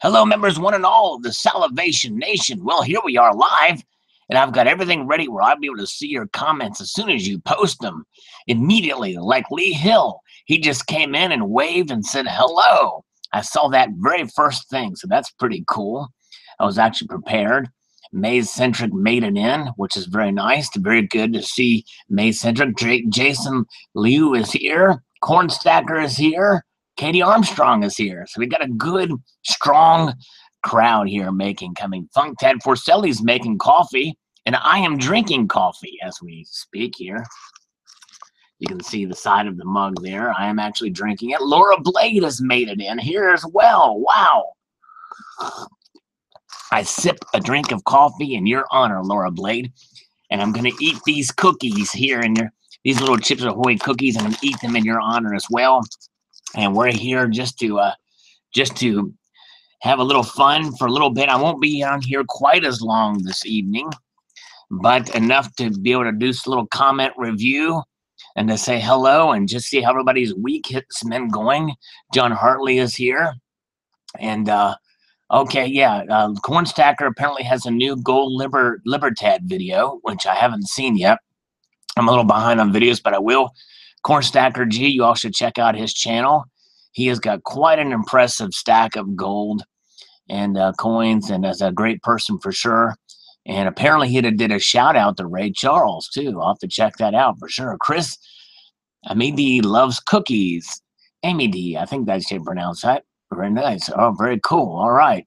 Hello, members, one and all of the Salivation Nation. Well, here we are live, and I've got everything ready where I'll be able to see your comments as soon as you post them immediately. Like Lee Hill, he just came in and waved and said hello. I saw that very first thing, so that's pretty cool. I was actually prepared. Maze Centric made it in, which is very nice. Very good to see Maze Centric. Jason Liu is here. Cornstacker is here. Katie Armstrong is here. So we got a good, strong crowd here coming. Funk Ted Forcelli's making coffee, and I am drinking coffee as we speak here. You can see the side of the mug there. I am actually drinking it. Laura Blade has made it in here as well. Wow. I sip a drink of coffee in your honor, Laura Blade, and I'm going to eat these cookies here in these little Chips Ahoy cookies. I'm going to eat them in your honor as well. And we're here just to have a little fun for a little bit. I won't be on here quite as long this evening, but enough to be able to do a little comment review and to say hello and just see how everybody's week has been going. John Hartley is here. And, okay, yeah, Cornstacker apparently has a new Gold Libertad video, which I haven't seen yet. I'm a little behind on videos, but I will. Cornstacker G, you all should check out his channel. He has got quite an impressive stack of gold and coins, and is a great person for sure. And apparently he did a shout out to Ray Charles too. I'll have to check that out for sure. Chris Amidi loves cookies. Amy D, I think that's how you pronounce that. Very nice. Oh, very cool. All right.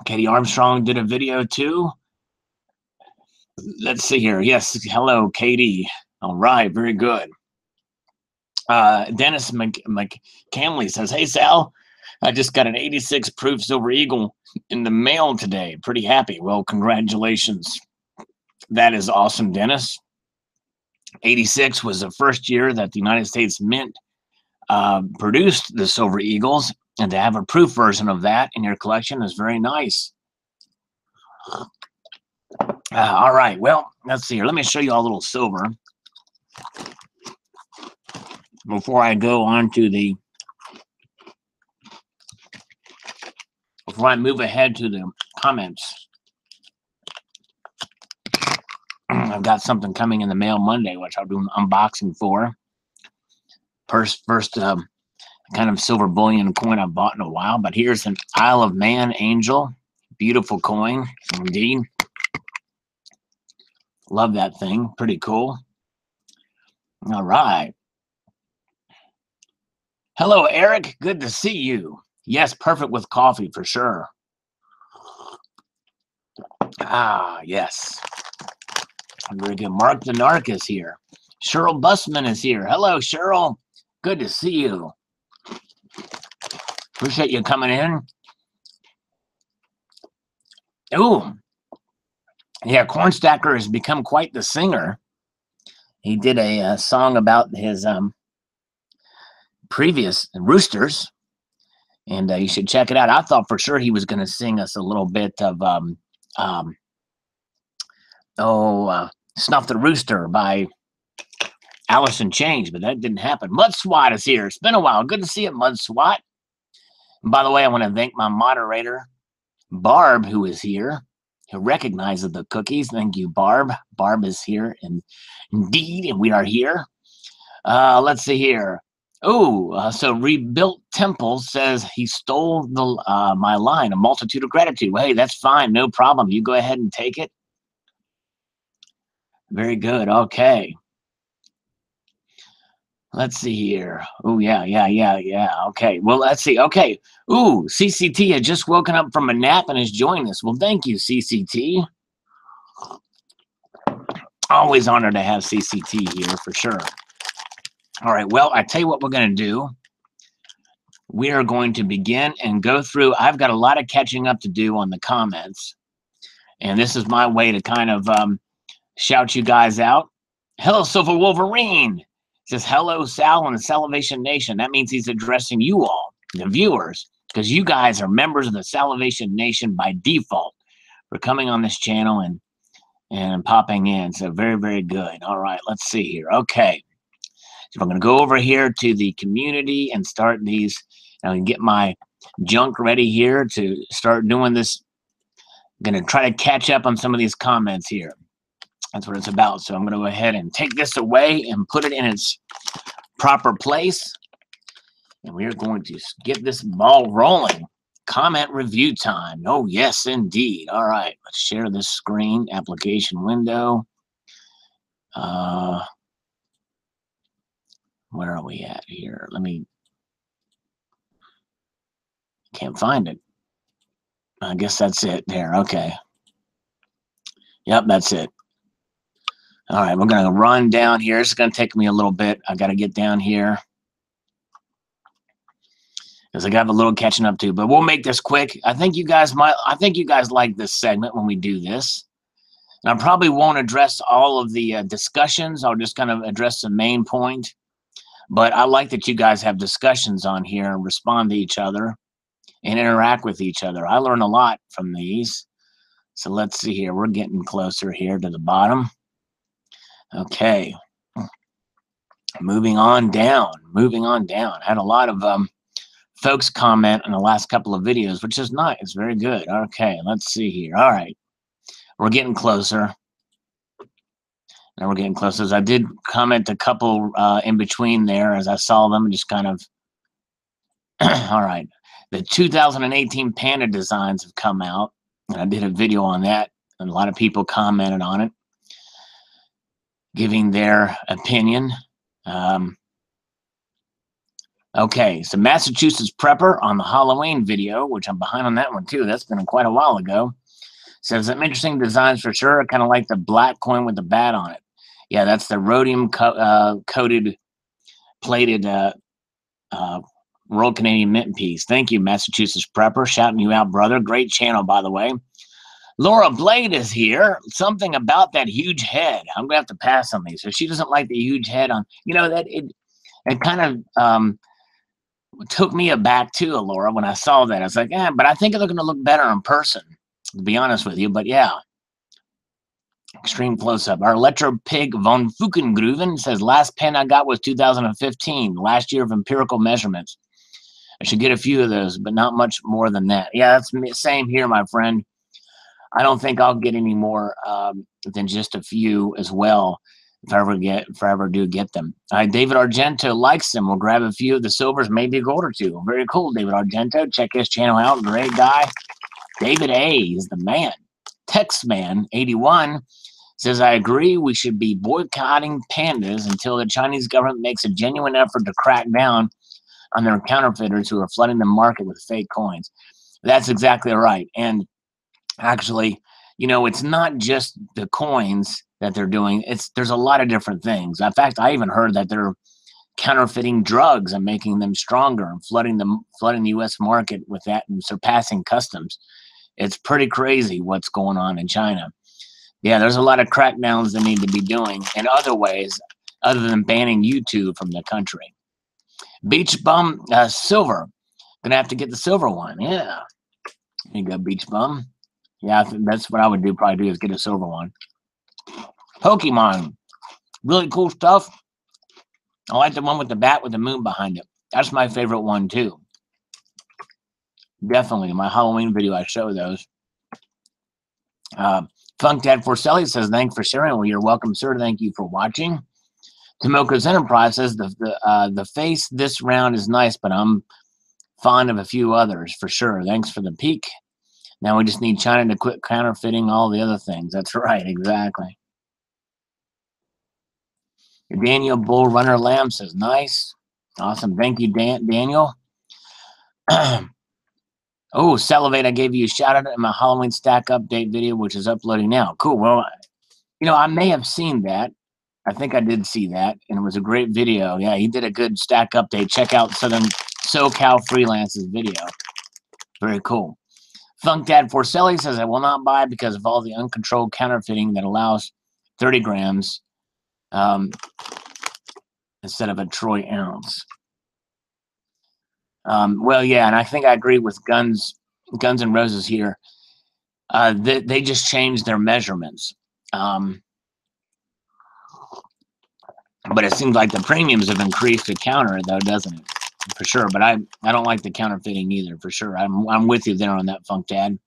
Katie Armstrong did a video too. Let's see here. Yes, hello, Katie. All right, very good. Dennis McCamley says, hey, Sal, I just got an 86 proof Silver Eagle in the mail today. Pretty happy. Well, congratulations. That is awesome, Dennis. 86 was the first year that the United States Mint produced the Silver Eagles, and to have a proof version of that in your collection is very nice. All right, well, let's see here. Let me show you all a little silver before I go on to before I move ahead to the comments. I've got something coming in the mail Monday, which I'll do an unboxing for. First kind of silver bullion coin I've bought in a while, but here's an Isle of Man angel. Beautiful coin, indeed. Love that thing. Pretty cool. All right. Hello, Eric. Good to see you. Yes, perfect with coffee for sure. Ah, yes. Very good. Mark the Narc is here. Cheryl Busman is here. Hello, Cheryl. Good to see you. Appreciate you coming in. Ooh. Yeah, Cornstacker has become quite the singer. He did a song about his previous Roosters, and you should check it out. I thought for sure he was going to sing us a little bit of Snuff the Rooster by Alice in Chains, but that didn't happen. Mud Swat is here. It's been a while. Good to see you, Mud Swat. And by the way, I want to thank my moderator, Barb, who is here, who recognizes the cookies. Thank you, Barb. Barb is here, and indeed, and we are here. Let's see here. Oh, so Rebuilt Temple says he stole my line, a multitude of gratitude. Well, hey, that's fine. No problem. You go ahead and take it. Very good. Okay. Let's see here. Oh, yeah. Okay. Well, let's see. Okay. Ooh, CCT had just woken up from a nap and has joined us. Well, thank you, CCT. Always honored to have CCT here for sure. All right. Well, I tell you what we're going to do. We are going to begin and go through. I've got a lot of catching up to do on the comments. And this is my way to kind of shout you guys out. Hello, Silver Wolverine. Says, hello, Sal and the Salivation Nation. That means he's addressing you all, the viewers, because you guys are members of the Salivation Nation by default for coming on this channel and popping in. So very, very good. All right, let's see here. Okay. So I'm going to go over here to the community and start these. And I can get my junk ready here to start doing this. I'm going to try to catch up on some of these comments here. That's what it's about. So I'm going to go ahead and take this away and put it in its proper place. And we're going to get this ball rolling. Comment review time. Oh, yes, indeed. All right, let's share this screen. Application window. Where are we at here? Can't find it. I guess that's it there. Okay. Yep, that's it. All right, we're going to run down here. It's going to take me a little bit. I got to get down here because I got a little catching up to, but we'll make this quick. I think you guys like this segment when we do this. And I probably won't address all of the discussions. I'll just kind of address the main point. But I like that you guys have discussions on here and respond to each other and interact with each other. I learn a lot from these. So let's see here. We're getting closer here to the bottom. Okay. Moving on down. I had a lot of folks comment on the last couple of videos, which is nice. Very good. Okay, let's see here. All right. We're getting closer. Now we're getting closer. I did comment a couple in between there as I saw them, just kind of. All right. The 2018 Panda designs have come out, and I did a video on that, and a lot of people commented on it, giving their opinion. Okay, so Massachusetts Prepper on the Halloween video, which I'm behind on that one too. That's been quite a while ago. Says some interesting designs for sure. Kind of like the black coin with the bat on it. Yeah, that's the rhodium coated plated Royal Canadian Mint piece. Thank you, Massachusetts Prepper. Shouting you out, brother. Great channel, by the way. Laura Blade is here. Something about that huge head. I'm going to have to pass on these. So she doesn't like the huge head on, that it kind of took me aback too, Laura, when I saw that. I was like, but I think they're going to look better in person, to be honest with you. But yeah, extreme close-up. Our Electro Pig von Fukengruven says, last pen I got was 2015, last year of empirical measurements. I should get a few of those, but not much more than that. Yeah, that's the same here, my friend. I don't think I'll get any more than just a few as well. If I ever do get them. David Argento likes them. We'll grab a few of the silvers, maybe a gold or two. Very cool, David Argento. Check his channel out. Great guy. David A is the man. Texman81 says, I agree we should be boycotting pandas until the Chinese government makes a genuine effort to crack down on their counterfeiters who are flooding the market with fake coins. That's exactly right. And actually, it's not just the coins that they're doing. There's a lot of different things. In fact, I even heard that they're counterfeiting drugs and making them stronger and flooding the U.S. market with that and surpassing customs. It's pretty crazy what's going on in China. Yeah, there's a lot of crackdowns they need to be doing in other ways other than banning YouTube from the country. Beach Bum Silver. Gonna have to get the silver one. Yeah. There you go, Beach Bum. Yeah, that's what I would probably do is get a silver one. Pokemon. Really cool stuff. I like the one with the bat with the moon behind it. That's my favorite one, too. Definitely. In my Halloween video, I show those. Funk Dad Forcelli says, thanks for sharing. Well, you're welcome, sir. Thank you for watching. Tomoko's Enterprise says, the face this round is nice, but I'm fond of a few others, for sure. Thanks for the peek. Now we just need China to quit counterfeiting all the other things. That's right, exactly. Daniel Bull Runner Lamb says, nice. Awesome. Thank you, Daniel. Oh, Salivate, I gave you a shout out in my Halloween stack update video, which is uploading now. Cool. Well, I may have seen that. I think I did see that, and it was a great video. Yeah, he did a good stack update. Check out Southern SoCal Freelance's video. Very cool. Funk Dad Forcelli says, I will not buy because of all the uncontrolled counterfeiting that allows 30 grams instead of a troy ounce. Well, yeah, and I think I agree with Guns N' Roses here. They just changed their measurements. But it seems like the premiums have increased to counter it, though, doesn't it? For sure. But I don't like the counterfeiting either, for sure. I'm with you there on that, Funk Dad.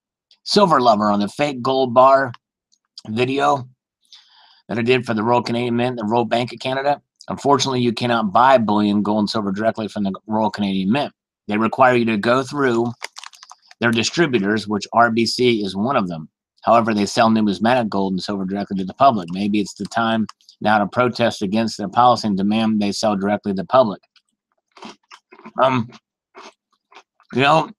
Silver Lover on the fake gold bar video that I did for the Royal Canadian Mint, the Royal Bank of Canada. Unfortunately, you cannot buy bullion, gold, and silver directly from the Royal Canadian Mint. They require you to go through their distributors, which RBC is one of them. However, they sell numismatic gold and silver directly to the public. Maybe it's the time now to protest against their policy and demand they sell directly to the public. You know,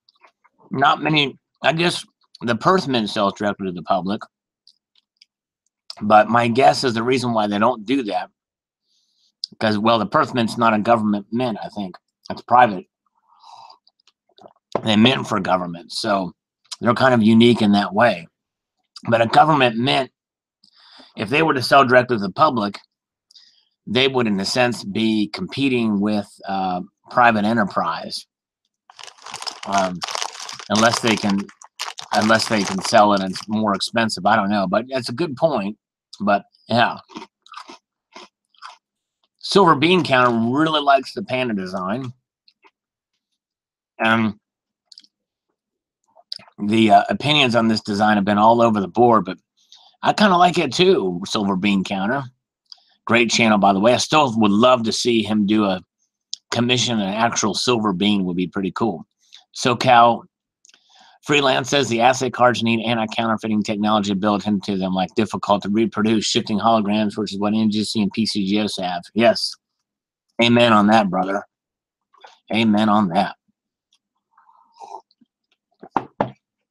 not many, I guess the Perth Mint sells directly to the public. But my guess is the reason why they don't do that, because, well, the Perth Mint's not a government mint, I think. It's private. They mint for government, so they're kind of unique in that way. But a government mint, if they were to sell directly to the public, they would, in a sense, be competing with private enterprise, unless they can sell it and it's more expensive. I don't know, but that's a good point. But yeah, Silver Bean Counter really likes the panda design. The opinions on this design have been all over the board, but I kind of like it too, Silver Bean Counter. Great channel, by the way. I still would love to see him do a commission an actual silver bean. Would be pretty cool. SoCal Freelance says the asset cards need anti-counterfeiting technology built into them, like difficult to reproduce shifting holograms, which is what NGC and PCGOs have. Yes. Amen on that, brother. Amen on that.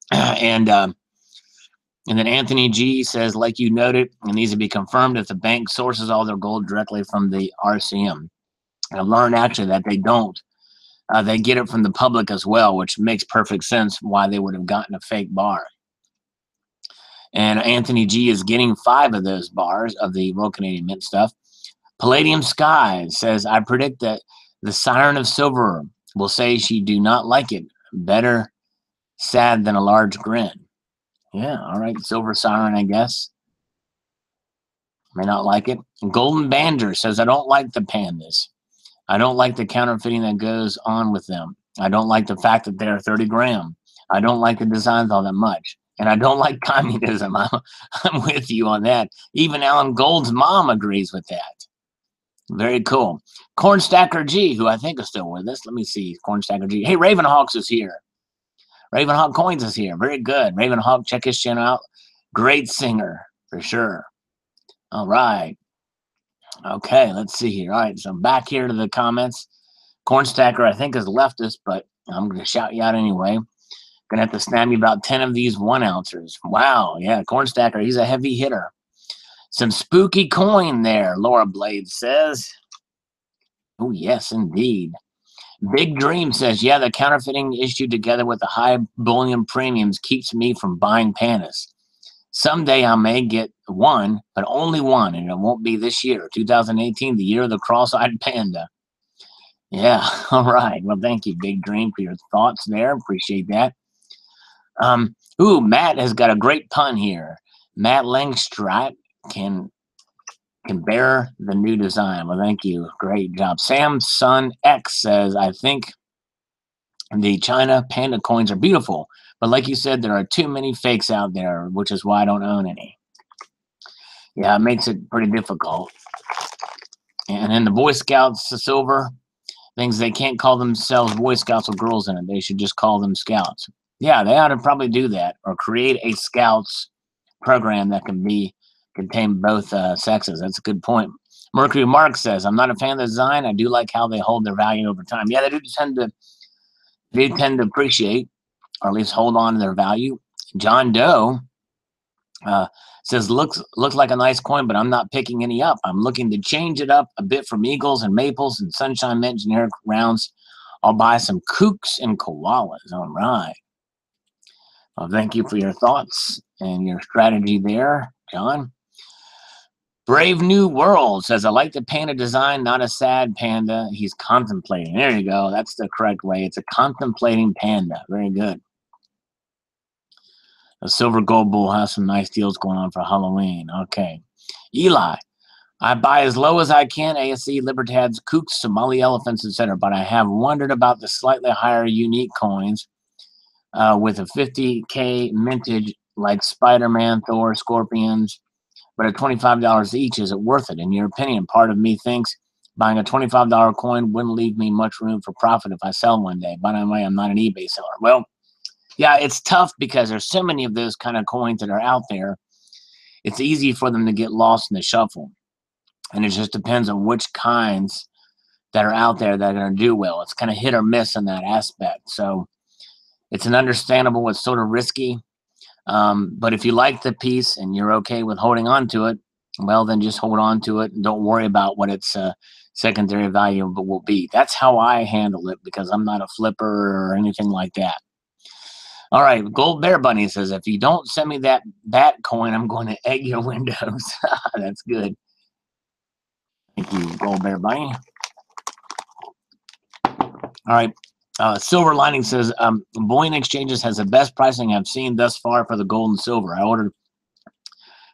And then Anthony G says, like you noted, it needs to be confirmed if the bank sources all their gold directly from the RCM. And I've learned actually that they don't. They get it from the public as well, which makes perfect sense why they would have gotten a fake bar. And Anthony G is getting 5 of those bars of the Royal Canadian Mint stuff. Palladium Sky says, I predict that the Siren of Silver will say she do not like it. Better sad than a large grin. Yeah, all right. Silver Siren, I guess. May not like it. Golden Banjo says, I don't like the pandas. I don't like the counterfeiting that goes on with them. I don't like the fact that they're 30 gram. I don't like the designs all that much. And I don't like communism. I'm with you on that. Even Alan Gold's mom agrees with that. Very cool. Cornstacker G, who I think is still with us. Let me see. Cornstacker G. Hey, Ravenhawks is here. Ravenhawk Coins is here. Very good. Ravenhawk, check his channel out. Great singer, for sure. All right. Okay, let's see here. All right, so I'm back here to the comments. Cornstacker, I think, has left us, but I'm going to shout you out anyway. Going to have to snag me about 10 of these 1-ounces. Wow, yeah, Cornstacker, he's a heavy hitter. Some spooky coin there, Laura Blade says. Oh, yes, indeed. Big Dream says, yeah, the counterfeiting issue together with the high bullion premiums keeps me from buying pandas. Someday I may get one, but only one, and it won't be this year, 2018, the year of the cross-eyed panda. Yeah, all right. Well, thank you, Big Dream, for your thoughts there. Appreciate that. Ooh, Matt has got a great pun here. Matt Langstrat can bear the new design. Well, thank you. Great job. Samson X says, I think the China panda coins are beautiful, but like you said, there are too many fakes out there, which is why I don't own any. Yeah, it makes it pretty difficult. And then the Boy Scouts, the silver, things they can't call themselves Boy Scouts with girls in it. They should just call them Scouts. Yeah, they ought to probably do that, or create a Scouts program that can contain both sexes. That's a good point. Mercury Mark says, I'm not a fan of the design. I do like how they hold their value over time. Yeah, they tend to appreciate, or at least hold on to their value. John Doe says, looks like a nice coin, but I'm not picking any up. I'm looking to change it up a bit from eagles and maples and sunshine mint generic rounds. I'll buy some kooks and koalas. All right. Well, thank you for your thoughts and your strategy there, John. Brave New World says, I like the panda design, not a sad panda. He's contemplating. There you go. That's the correct way. It's a contemplating panda. Very good. The Silver Gold Bull has some nice deals going on for Halloween. Okay. Eli, I buy as low as I can, ASC, Libertads, Kooks, Somali elephants, etc. But I have wondered about the slightly higher unique coins with a 50K mintage like Spider-Man, Thor, Scorpions, but at $25 each, is it worth it? In your opinion, part of me thinks buying a $25 coin wouldn't leave me much room for profit if I sell one day. By the way, I'm not an eBay seller. Well, yeah, it's tough because there's so many of those kind of coins that are out there. It's easy for them to get lost in the shuffle. And it just depends on which kinds that are out there that are going to do well. It's kind of hit or miss in that aspect. So it's an understandable, it's sort of risky. But if you like the piece and you're okay with holding on to it, well, then just hold on to it and don't worry about what its secondary value will be. That's how I handle it because I'm not a flipper or anything like that. All right, Gold Bear Bunny says, if you don't send me that bat coin, I'm going to egg your windows. That's good. Thank you, Gold Bear Bunny. All right. Silver Lining says, Bullion Exchanges has the best pricing I've seen thus far for the gold and silver. I ordered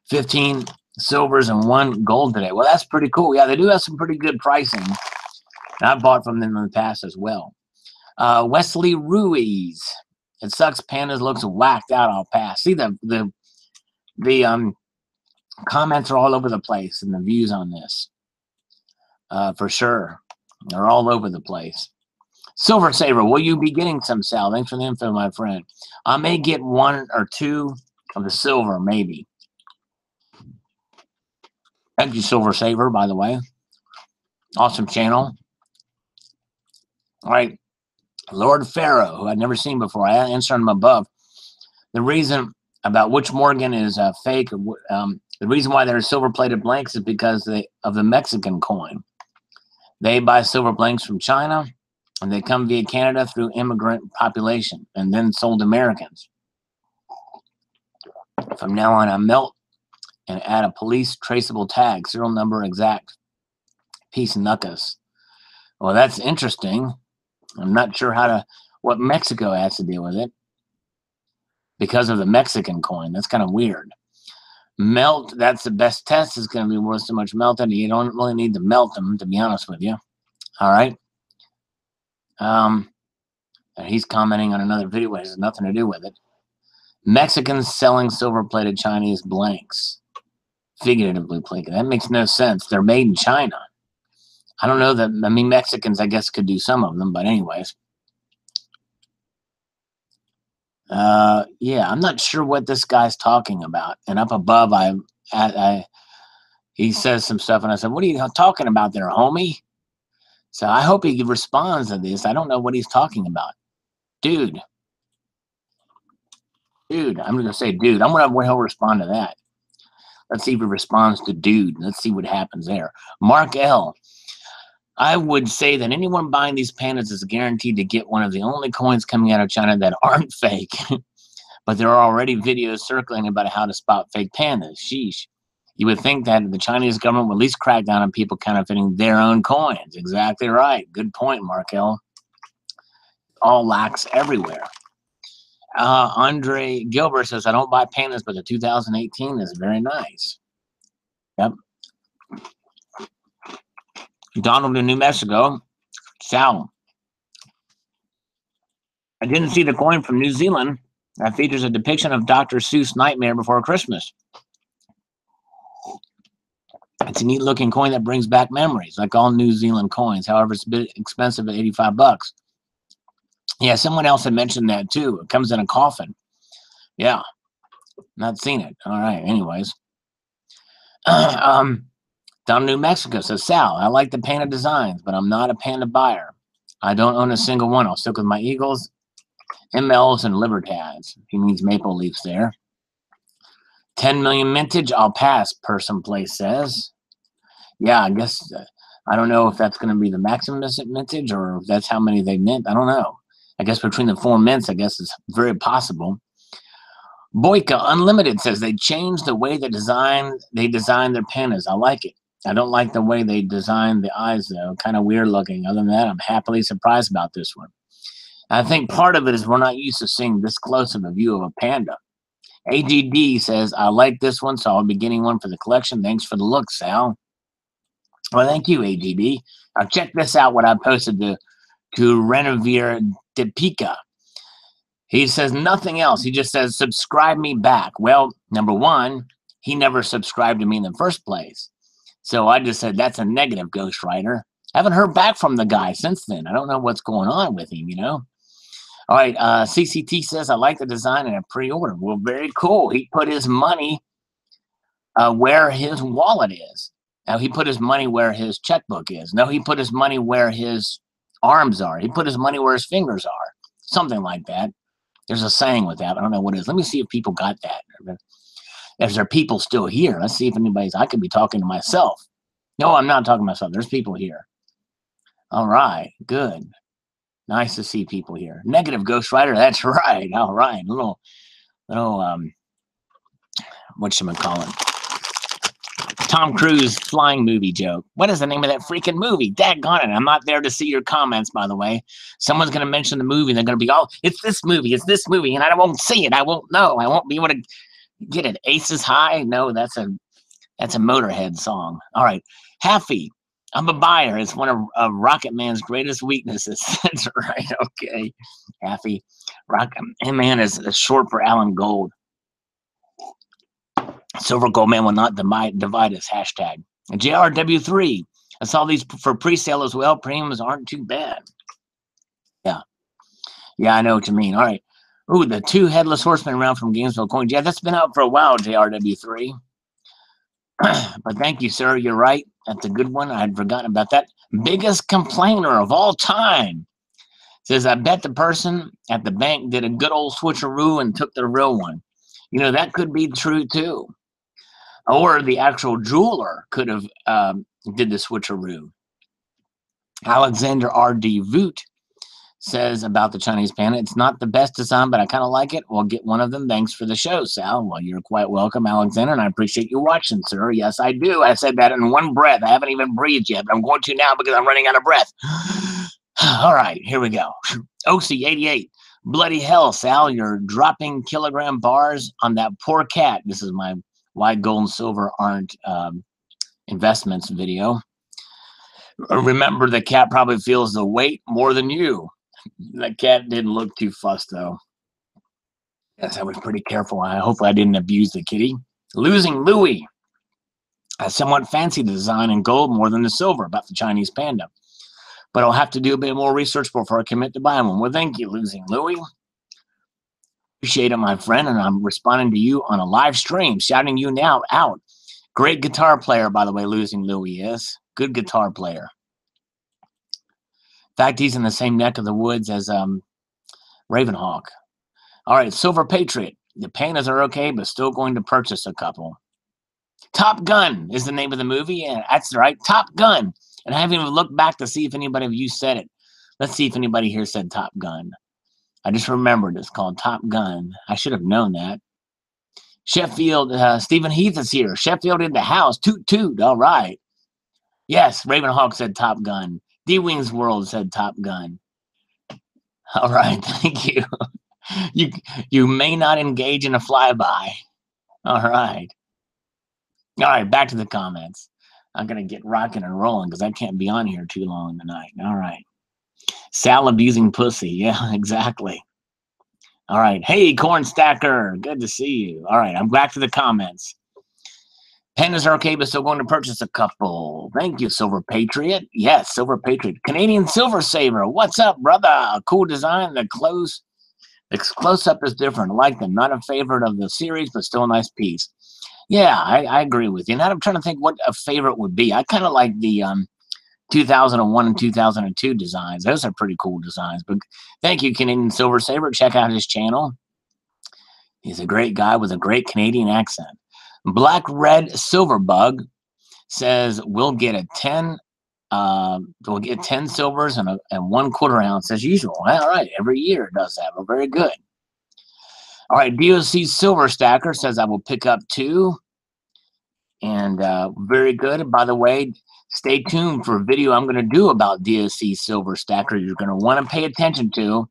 15 silvers and 1 gold today. Well, that's pretty cool. Yeah, they do have some pretty good pricing. And I've bought from them in the past as well. Wesley Ruiz. It sucks. Pandas looks whacked out. I'll pass. See, the comments are all over the place and the views on this. For sure. They're all over the place. Silver Saver, will you be getting some, Sal? Thanks for the info, my friend. I may get 1 or 2 of the silver, maybe. Thank you, Silver Saver, by the way. Awesome channel. All right. Lord Pharaoh, who I'd never seen before. I answered him above. The reason about which Morgan is fake, the reason why there are silver-plated blanks is because of the Mexican coin. They buy silver blanks from China, and they come via Canada through immigrant population and then sold Americans. From now on, I melt and add a police traceable tag, serial number exact, piece knuckus. Well, that's interesting. I'm not sure what Mexico has to deal with it because of the Mexican coin. That's kind of weird. Melt, that's the best test. Is going to be worth so much melted. You don't really need to melt them, to be honest with you. All right. He's commenting on another video that has nothing to do with it. Mexicans selling silver-plated Chinese blanks. Figuratively plated. That makes no sense. They're made in China. I don't know that. I mean, Mexicans, I guess, could do some of them, but anyways. Yeah, I'm not sure what this guy's talking about. And up above, he says some stuff, and I said, "What are you talking about there, homie?" So I hope he responds to this. I don't know what he's talking about, dude. I'm gonna say, dude. I'm gonna he'll respond to that. Let's see if he responds to dude. Let's see what happens there. Mark L. I would say that anyone buying these pandas is guaranteed to get one of the only coins coming out of China that aren't fake. But there are already videos circulating about how to spot fake pandas. Sheesh. You would think that the Chinese government would at least crack down on people counterfeiting their own coins. Exactly right. Good point, Markel. All lacks everywhere. Andre Gilbert says, I don't buy pandas, but the 2018 is very nice. Yep. Donald in New Mexico. Sal. I didn't see the coin from New Zealand that features a depiction of Dr. Seuss' Nightmare Before Christmas. It's a neat looking coin that brings back memories, like all New Zealand coins. However, it's a bit expensive at $85. Yeah, someone else had mentioned that too. It comes in a coffin. Yeah, not seen it. All right, anyways. Down in New Mexico says, Sal, I like the panda designs, but I'm not a panda buyer. I don't own a single one. I'll stick with my Eagles, MLs, and Libertads. He means maple leafs there. 10 million mintage, I'll pass, person place says. Yeah, I guess, I don't know if that's going to be the maximum mintage or if that's how many they mint. I don't know. I guess between the 4 mints, I guess it's very possible. Boyka Unlimited says they changed the way they design their pandas. I like it. I don't like the way they designed the eyes, though. Kind of weird looking. Other than that, I'm happily surprised about this one. I think part of it is we're not used to seeing this close of a view of a panda. AGD says, I like this one, so I'll be getting one for the collection. Thanks for the look, Sal. Well, thank you, AGB. Now check this out, what I posted to Renovere de Pica. He says nothing else. He just says, subscribe me back. Well, number one, he never subscribed to me in the first place. So I just said, that's a negative, ghostwriter. I haven't heard back from the guy since then. I don't know what's going on with him, you know? All right, CCT says, I like the design and a pre-order. Well, very cool. He put his money where his wallet is. Now, he put his money where his checkbook is. No, he put his money where his arms are. He put his money where his fingers are. Something like that. There's a saying with that. I don't know what it is. Let me see if people got that. If there are people still here, let's see if anybody's. I could be talking to myself. No, I'm not talking to myself. There's people here. All right, good. Nice to see people here. Negative, ghostwriter. That's right. All right, little whatchamacallit? Tom Cruise flying movie joke. What is the name of that freaking movie? Daggone it. I'm not there to see your comments, by the way. Someone's going to mention the movie. And they're going to be, oh, it's this movie. It's this movie. And I won't see it. I won't know. I won't be able to get it. Aces High? No, that's a Motorhead song. All right. Happy. I'm a buyer. It's one of Rocket Man's greatest weaknesses. That's right. Okay. Happy. Rocket Man is short for Alan Gold. Silver Gold Man will not divide us. Hashtag. JRW3. I saw these for pre-sale as well. Premiums aren't too bad. Yeah. Yeah, I know what you mean. All right. Ooh, the 2 Headless Horsemen round from Gainesville Coins. Yeah, that's been out for a while, JRW3. But thank you, sir. You're right. That's a good one. I had forgotten about that. Biggest complainer of all time. Says, I bet the person at the bank did a good old switcheroo and took the real one. You know, that could be true, too. Or the actual jeweler could have did the switcheroo. Alexander R.D. Voot says about the Chinese panda, it's not the best design, but I kind of like it. We'll get one of them. Thanks for the show, Sal. Well, you're quite welcome, Alexander, and I appreciate you watching, sir. Yes, I do. I said that in one breath. I haven't even breathed yet, but I'm going to now because I'm running out of breath. All right, here we go. OC88. Bloody hell, Sal. You're dropping kilogram bars on that poor cat. This is my why gold and silver aren't investments video. Remember, the cat probably feels the weight more than you. The cat didn't look too fussed, though. Yes, I was pretty careful. Hopefully I didn't abuse the kitty. Losing Louis. I somewhat fancy the design in gold more than the silver about the Chinese panda. But I'll have to do a bit more research before I commit to buying one. Well, thank you, Losing Louis. Appreciate it, my friend, and I'm responding to you on a live stream, shouting you now out. Great guitar player, by the way, Losing Louis is. Good guitar player. In fact, he's in the same neck of the woods as Ravenhawk. All right, Silver Patriot. The pandas are okay, but still going to purchase a couple. Top Gun is the name of the movie. Yeah, that's right, Top Gun. And I haven't even looked back to see if anybody of you said it. Let's see if anybody here said Top Gun. I just remembered it's called Top Gun. I should have known that. Sheffield, Stephen Heath is here. Sheffield in the house. Toot toot. All right. Yes, Ravenhawk said Top Gun. D-Wings World said Top Gun. All right, thank you. You may not engage in a flyby. All right. All right, back to the comments. I'm going to get rocking and rolling because I can't be on here too long tonight. All right. Sal abusing pussy. Yeah, exactly. All right. Hey, Corn Stacker. Good to see you. All right. I'm back to the comments. Pandas are okay, but still going to purchase a couple. Thank you, Silver Patriot. Yes, Silver Patriot. Canadian Silver Saver. What's up, brother? Cool design. The close-up is different. I like them. Not a favorite of the series, but still a nice piece. Yeah, I agree with you. Now I'm trying to think what a favorite would be. I kind of like the 2001 and 2002 designs. Those are pretty cool designs. But thank you, Canadian Silver Saver. Check out his channel. He's a great guy with a great Canadian accent. Black Red Silver Bug says we'll get 10 silvers and 1/4 ounce as usual. All right, every year it does that. Well, very good. All right, DOC Silver Stacker says I will pick up 2. And very good. By the way, stay tuned for a video I'm going to do about DOC Silver Stacker. You're going to want to pay attention to.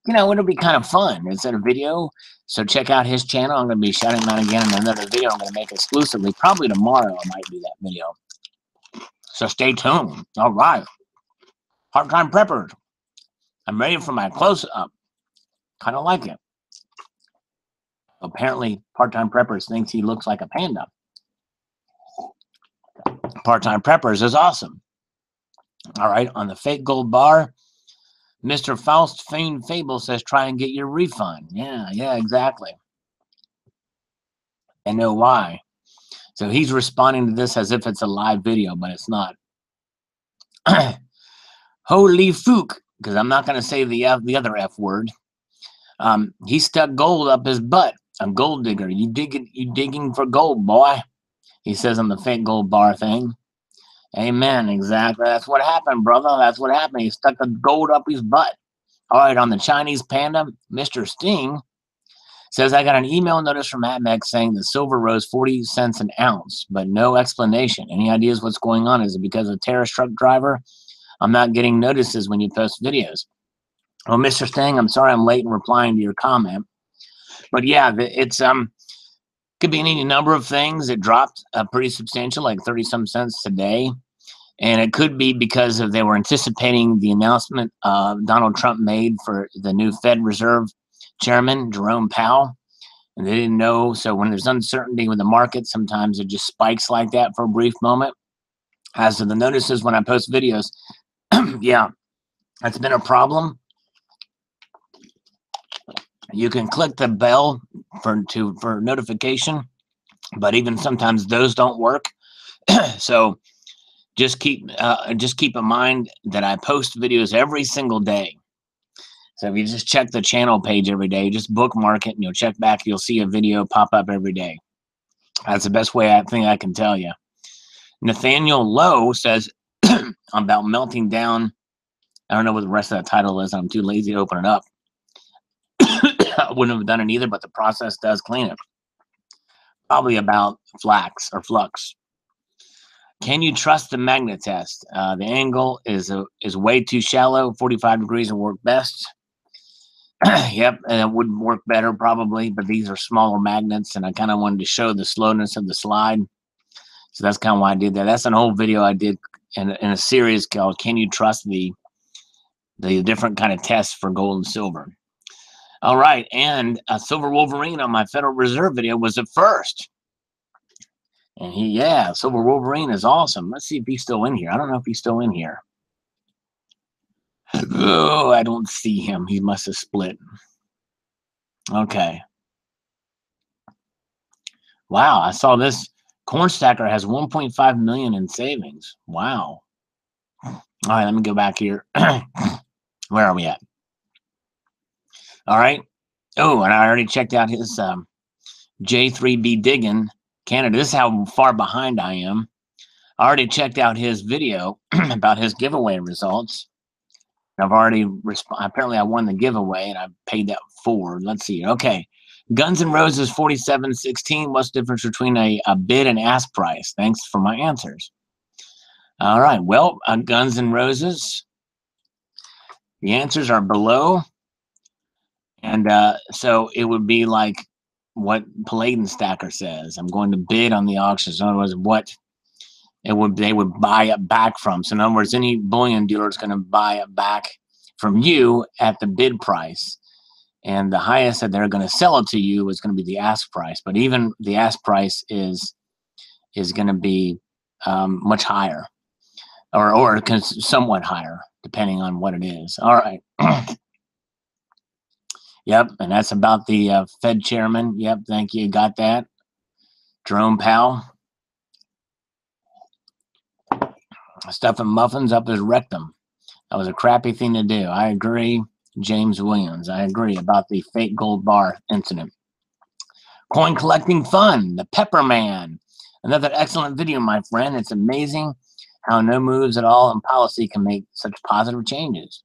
You know, it'll be kind of fun. It's a video, so check out his channel. I'm going to be shouting him out again in another video I'm going to make exclusively. Probably tomorrow I might do that video. So stay tuned. All right. Part-time preppers. I'm ready for my close-up. Kind of like it. Apparently, part-time preppers thinks he looks like a panda. Part-time preppers is awesome. All right, on the fake gold bar, Mr. Faust Fiend Fable says, try and get your refund. Yeah, exactly. I know why. So he's responding to this as if it's a live video, but it's not. Holy fook, because I'm not going to say the other F word. He stuck gold up his butt. A gold digger. You digging for gold, boy. He says on the fake gold bar thing. Amen. Exactly. That's what happened, brother. That's what happened. He stuck the gold up his butt. All right, on the Chinese panda, Mr. Sting says, I got an email notice from APMEX saying the silver rose 40 cents an ounce, but no explanation. Any ideas what's going on? Is it because of terrorist truck driver? I'm not getting notices when you post videos. Well, Mr. Sting, I'm sorry I'm late in replying to your comment. But yeah, it's could be any number of things. It dropped pretty substantial, like 30-some cents today. And it could be because they were anticipating the announcement Donald Trump made for the new Fed Reserve Chairman, Jerome Powell. And they didn't know. So when there's uncertainty with the market, sometimes it just spikes like that for a brief moment. As to the notices when I post videos, yeah, that's been a problem. You can click the bell for notification, but even sometimes those don't work. So just keep in mind that I post videos every single day. So if you just check the channel page every day, just bookmark it and you'll check back, you'll see a video pop up every day. That's the best way I think I can tell you. Nathaniel Lowe says about melting down. I don't know what the rest of that title is. I'm too lazy to open it up. I wouldn't have done it either, but the process does clean it. Probably about flax or flux. Can you trust the magnet test? The angle is way too shallow. 45 degrees will work best. Yep, and it would work better probably, but these are smaller magnets, and I kind of wanted to show the slowness of the slide. So that's kind of why I did that. That's an old video I did in a series called "Can You Trust the different kind of tests for gold and silver?" All right, and a Silver Wolverine on my Federal Reserve video was the first. And Silver Wolverine is awesome. Let's see if he's still in here. I don't know if he's still in here. Oh, I don't see him. He must have split. Okay. Wow, I saw this. Corn Stacker has 1.5 million in savings. Wow. All right, let me go back here. Where are we at? All right. Oh, and I already checked out his J3B Diggin Canada. This is how far behind I am. I already checked out his video about his giveaway results. I've already apparently I won the giveaway and I paid that forward. Let's see. Okay. Guns N' Roses 4716. What's the difference between a bid and ask price? Thanks for my answers. All right. Well, Guns N' Roses. The answers are below. And so it would be like what Paladin Stacker says. I'm going to bid on the auctions. In other words, what they would buy it back from. So in other words, any bullion dealer is going to buy it back from you at the bid price. And the highest that they're going to sell it to you is going to be the ask price. But even the ask price is going to be much higher or somewhat higher, depending on what it is. All right. Yep, and that's about the Fed chairman. Yep, thank you. Got that. Jerome Powell. Stuffing muffins up his rectum. That was a crappy thing to do. I agree. James Williams. I agree about the fake gold bar incident. Coin collecting fun. The Pepper Man. Another excellent video, my friend. It's amazing how no moves at all in policy can make such positive changes.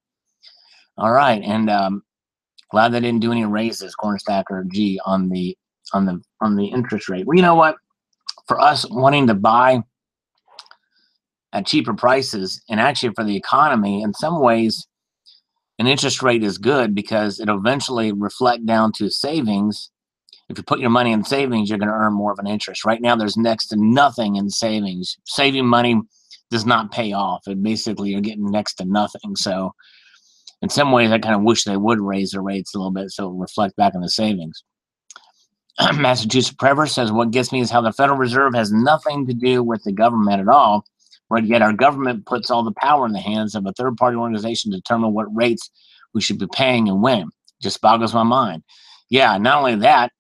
All right, and glad they didn't do any raises, Cornstacker G, on the interest rate. Well, you know what? For us wanting to buy at cheaper prices, and actually for the economy, in some ways, an interest rate is good because it'll eventually reflect down to savings. If you put your money in savings, you're going to earn more of an interest. Right now, there's next to nothing in savings. Saving money does not pay off. And basically you're getting next to nothing. So in some ways, I kind of wish they would raise the rates a little bit so it'll reflect back on the savings. Massachusetts Prever says, what gets me is how the Federal Reserve has nothing to do with the government at all, but yet our government puts all the power in the hands of a third-party organization to determine what rates we should be paying and when. Just boggles my mind. Yeah, not only that,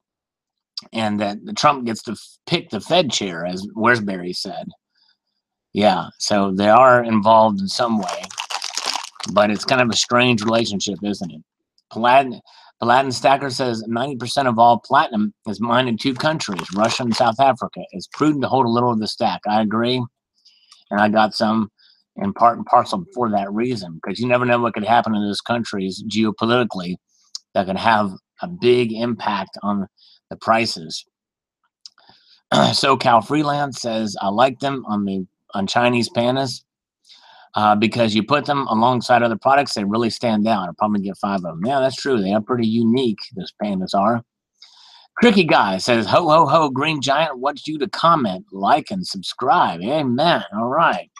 and that Trump gets to pick the Fed chair, as Wiersbe said. Yeah, so they are involved in some way, but it's kind of a strange relationship, isn't it? Paladin Stacker says 90% of all platinum is mined in 2 countries, Russia and South Africa. It's prudent to hold a little of the stack. I agree, and I got some in part and parcel for that reason, because you never know what could happen in those countries geopolitically that could have a big impact on the prices. SoCal Freelance says, I like them on Chinese pandas because you put them alongside other products, they really stand out. I'll probably get 5 of them. Yeah, that's true. They are pretty unique, those pandas are. Tricky Guy says, ho, ho, ho, Green Giant wants you to comment, like, and subscribe. Amen. All right.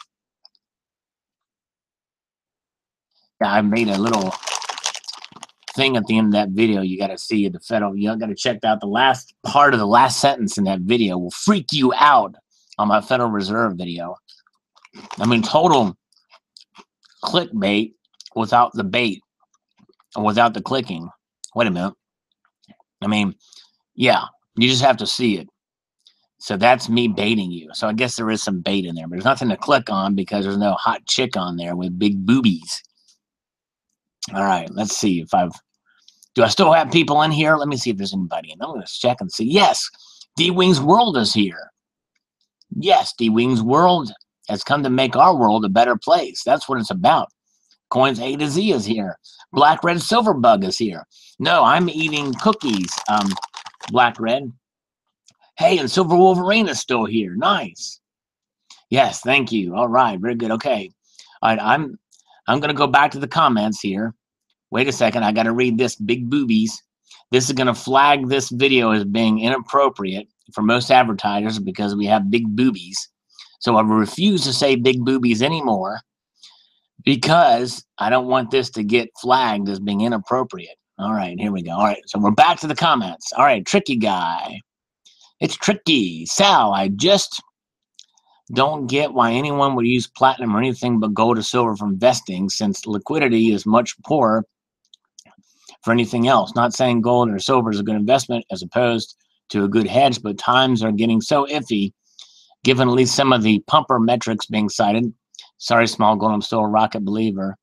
Yeah, I made a little thing at the end of that video. You got to see the Federal. You got to check out the last part of the last sentence in that video. Will freak you out on my Federal Reserve video. I mean, total clickbait without the bait, or without the clicking. Wait a minute. I mean, yeah, you just have to see it. So that's me baiting you. So I guess there is some bait in there, but there's nothing to click on because there's no hot chick on there with big boobies. All right, let's see if do I still have people in here? Let me see if there's anybody in. I'm going to check and see. Yes, D-Wings World is here. Yes, D-Wings World has come to make our world a better place. That's what it's about. Coins A to Z is here. Black Red Silver Bug is here. No, I'm eating cookies, Black Red. Hey, and Silver Wolverine is still here. Nice. Yes, thank you. All right, very good. Okay. All right, I'm going to go back to the comments here. Wait a second, I got to read this. Big boobies. This is going to flag this video as being inappropriate for most advertisers because we have big boobies. So I refuse to say big boobies anymore because I don't want this to get flagged as being inappropriate. All right, here we go. All right, so we're back to the comments. All right, Tricky Guy. It's tricky. Sal, I just don't get why anyone would use platinum or anything but gold or silver for investing since liquidity is much poorer for anything else. Not saying gold or silver is a good investment as opposed to a good hedge, but times are getting so iffy given at least some of the pumper metrics being cited. Sorry, small gold, I'm still a rocket believer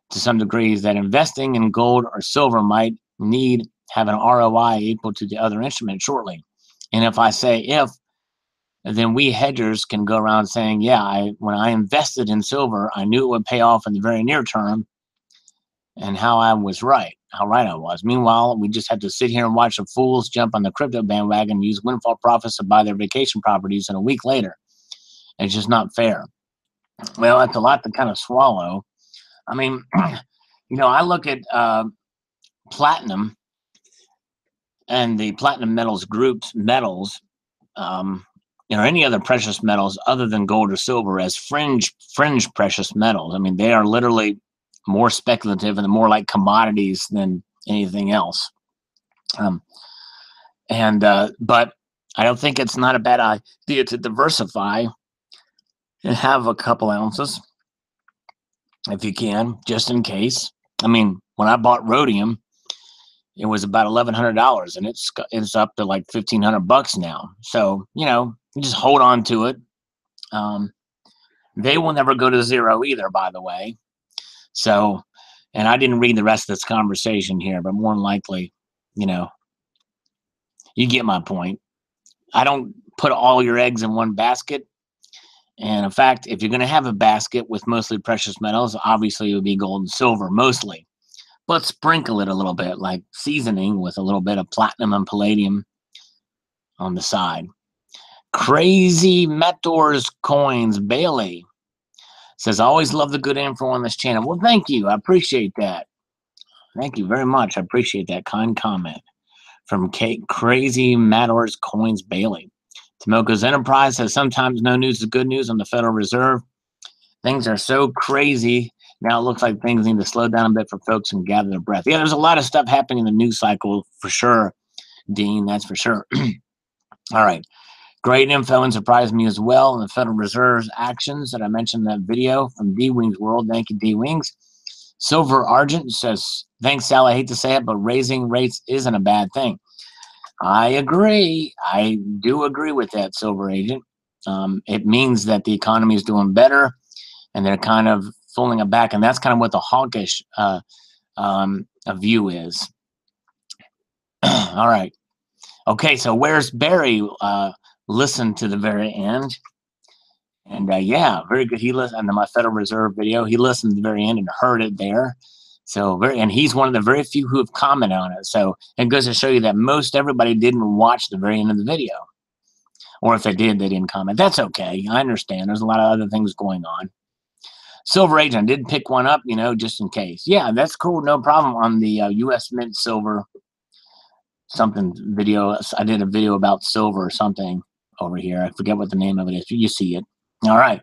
to some degrees that investing in gold or silver might have an ROI equal to the other instrument shortly. And if I say if, then we hedgers can go around saying, yeah, when I invested in silver, I knew it would pay off in the very near term, and how right I was. Meanwhile, we just have to sit here and watch the fools jump on the crypto bandwagon and use windfall profits to buy their vacation properties, and a week later. It's just not fair. Well, that's a lot to kind of swallow. I mean, you know, I look at platinum and the platinum metals groups, or any other precious metals other than gold or silver as fringe precious metals. I mean, they are literally more speculative and more like commodities than anything else. But I don't think it's not a bad idea to diversify and have a couple ounces if you can, just in case. I mean, when I bought rhodium, it was about $1,100, and it's up to like $1,500 now. So, you know, you just hold on to it. They will never go to zero either, by the way. So, and I didn't read the rest of this conversation here, but more than likely, you know, you get my point. I don't put all your eggs in one basket. And in fact, if you're going to have a basket with mostly precious metals, obviously it would be gold and silver mostly. But sprinkle it a little bit, like seasoning with a little bit of platinum and palladium on the side. Crazy Mentors Coins Bailey says, I always love the good info on this channel. Well, thank you. I appreciate that. Thank you very much. I appreciate that kind comment from Crazy Mentors Coins Bailey. Tomoko's Enterprise says, sometimes no news is good news on the Federal Reserve. Things are so crazy. Now it looks like things need to slow down a bit for folks and gather their breath. Yeah, there's a lot of stuff happening in the news cycle for sure, Dean, that's for sure. All right. Great info and surprised me as well. And the Federal Reserve's actions that I mentioned in that video from D Wings World. Thank you, D Wings. Silver Argent says, thanks, Sal. I hate to say it, but raising rates isn't a bad thing. I agree. I do agree with that, Silver Agent. It means that the economy is doing better and they're kind of pulling it back. And that's kind of what the hawkish view is. All right. Okay, so where's Barry? Listened to the very end. And yeah, very good. He listened to my Federal Reserve video. He listened to the very end and heard it there. So and he's one of the very few who have commented on it. So it goes to show you that most everybody didn't watch the very end of the video. Or if they did, they didn't comment. That's okay. I understand. There's a lot of other things going on. Silver Agent did pick one up, you know, just in case. Yeah, that's cool. No problem on the U.S. Mint Silver something video. I did a video about silver or something over here. I forget what the name of it is. You see it. All right.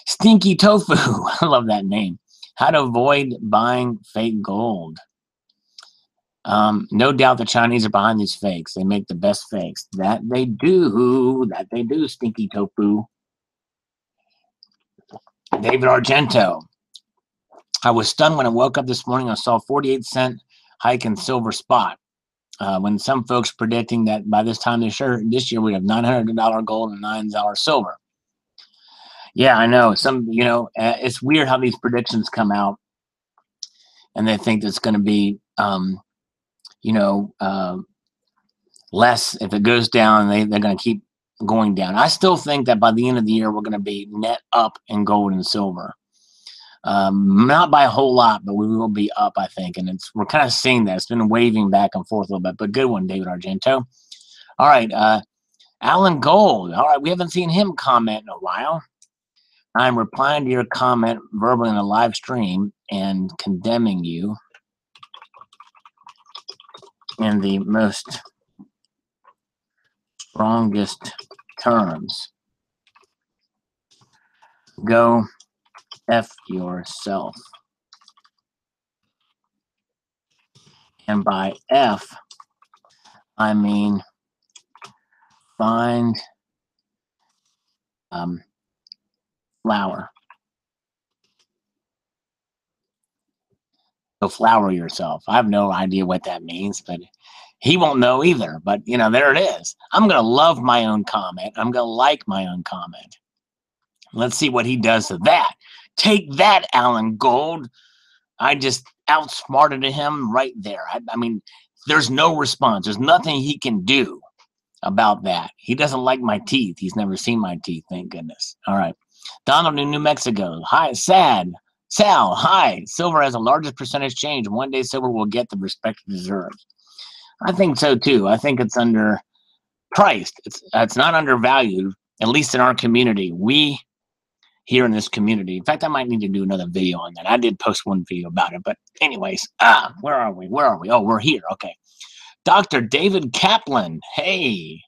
Stinky Tofu. I love that name. How to avoid buying fake gold. No doubt the Chinese are behind these fakes. They make the best fakes. That they do. That they do, Stinky Tofu. David Argento. I was stunned when I woke up this morning. I saw 48-cent hike in silver spot. When some folks predicting that by this time this year we'd have $900 gold and $9 silver. Yeah, I know. It's weird how these predictions come out, and they think it's going to be, less if it goes down. They're going to keep going down. I still think that by the end of the year we're going to be net up in gold and silver. Not by a whole lot, but we will be up, I think. And we're kind of seeing that. It's been waving back and forth a little bit, but good one, David Argento. All right. Alan Gold. All right. We haven't seen him comment in a while. I'm replying to your comment verbally in a live stream and condemning you in the most strongest terms. Go F yourself. And by F, I mean find flower. Go flower yourself. I have no idea what that means, but he won't know either. But, there it is. I'm going to love my own comment. I'm going to like my own comment. Let's see what he does to that. Take that, Alan Gold. I just outsmarted him right there. I mean, there's no response. There's nothing he can do about that. He doesn't like my teeth. He's never seen my teeth, thank goodness. All right. Donald in New Mexico. Hi, Sal, hi. Silver has the largest percentage change. One day silver will get the respect it deserves. I think so, too. I think it's underpriced. It's not undervalued, at least in our community. We here in this community. In fact, I might need to do another video on that. I did post one video about it, but anyways, where are we? Oh, we're here. Okay. Dr. David Kaplan. Hey,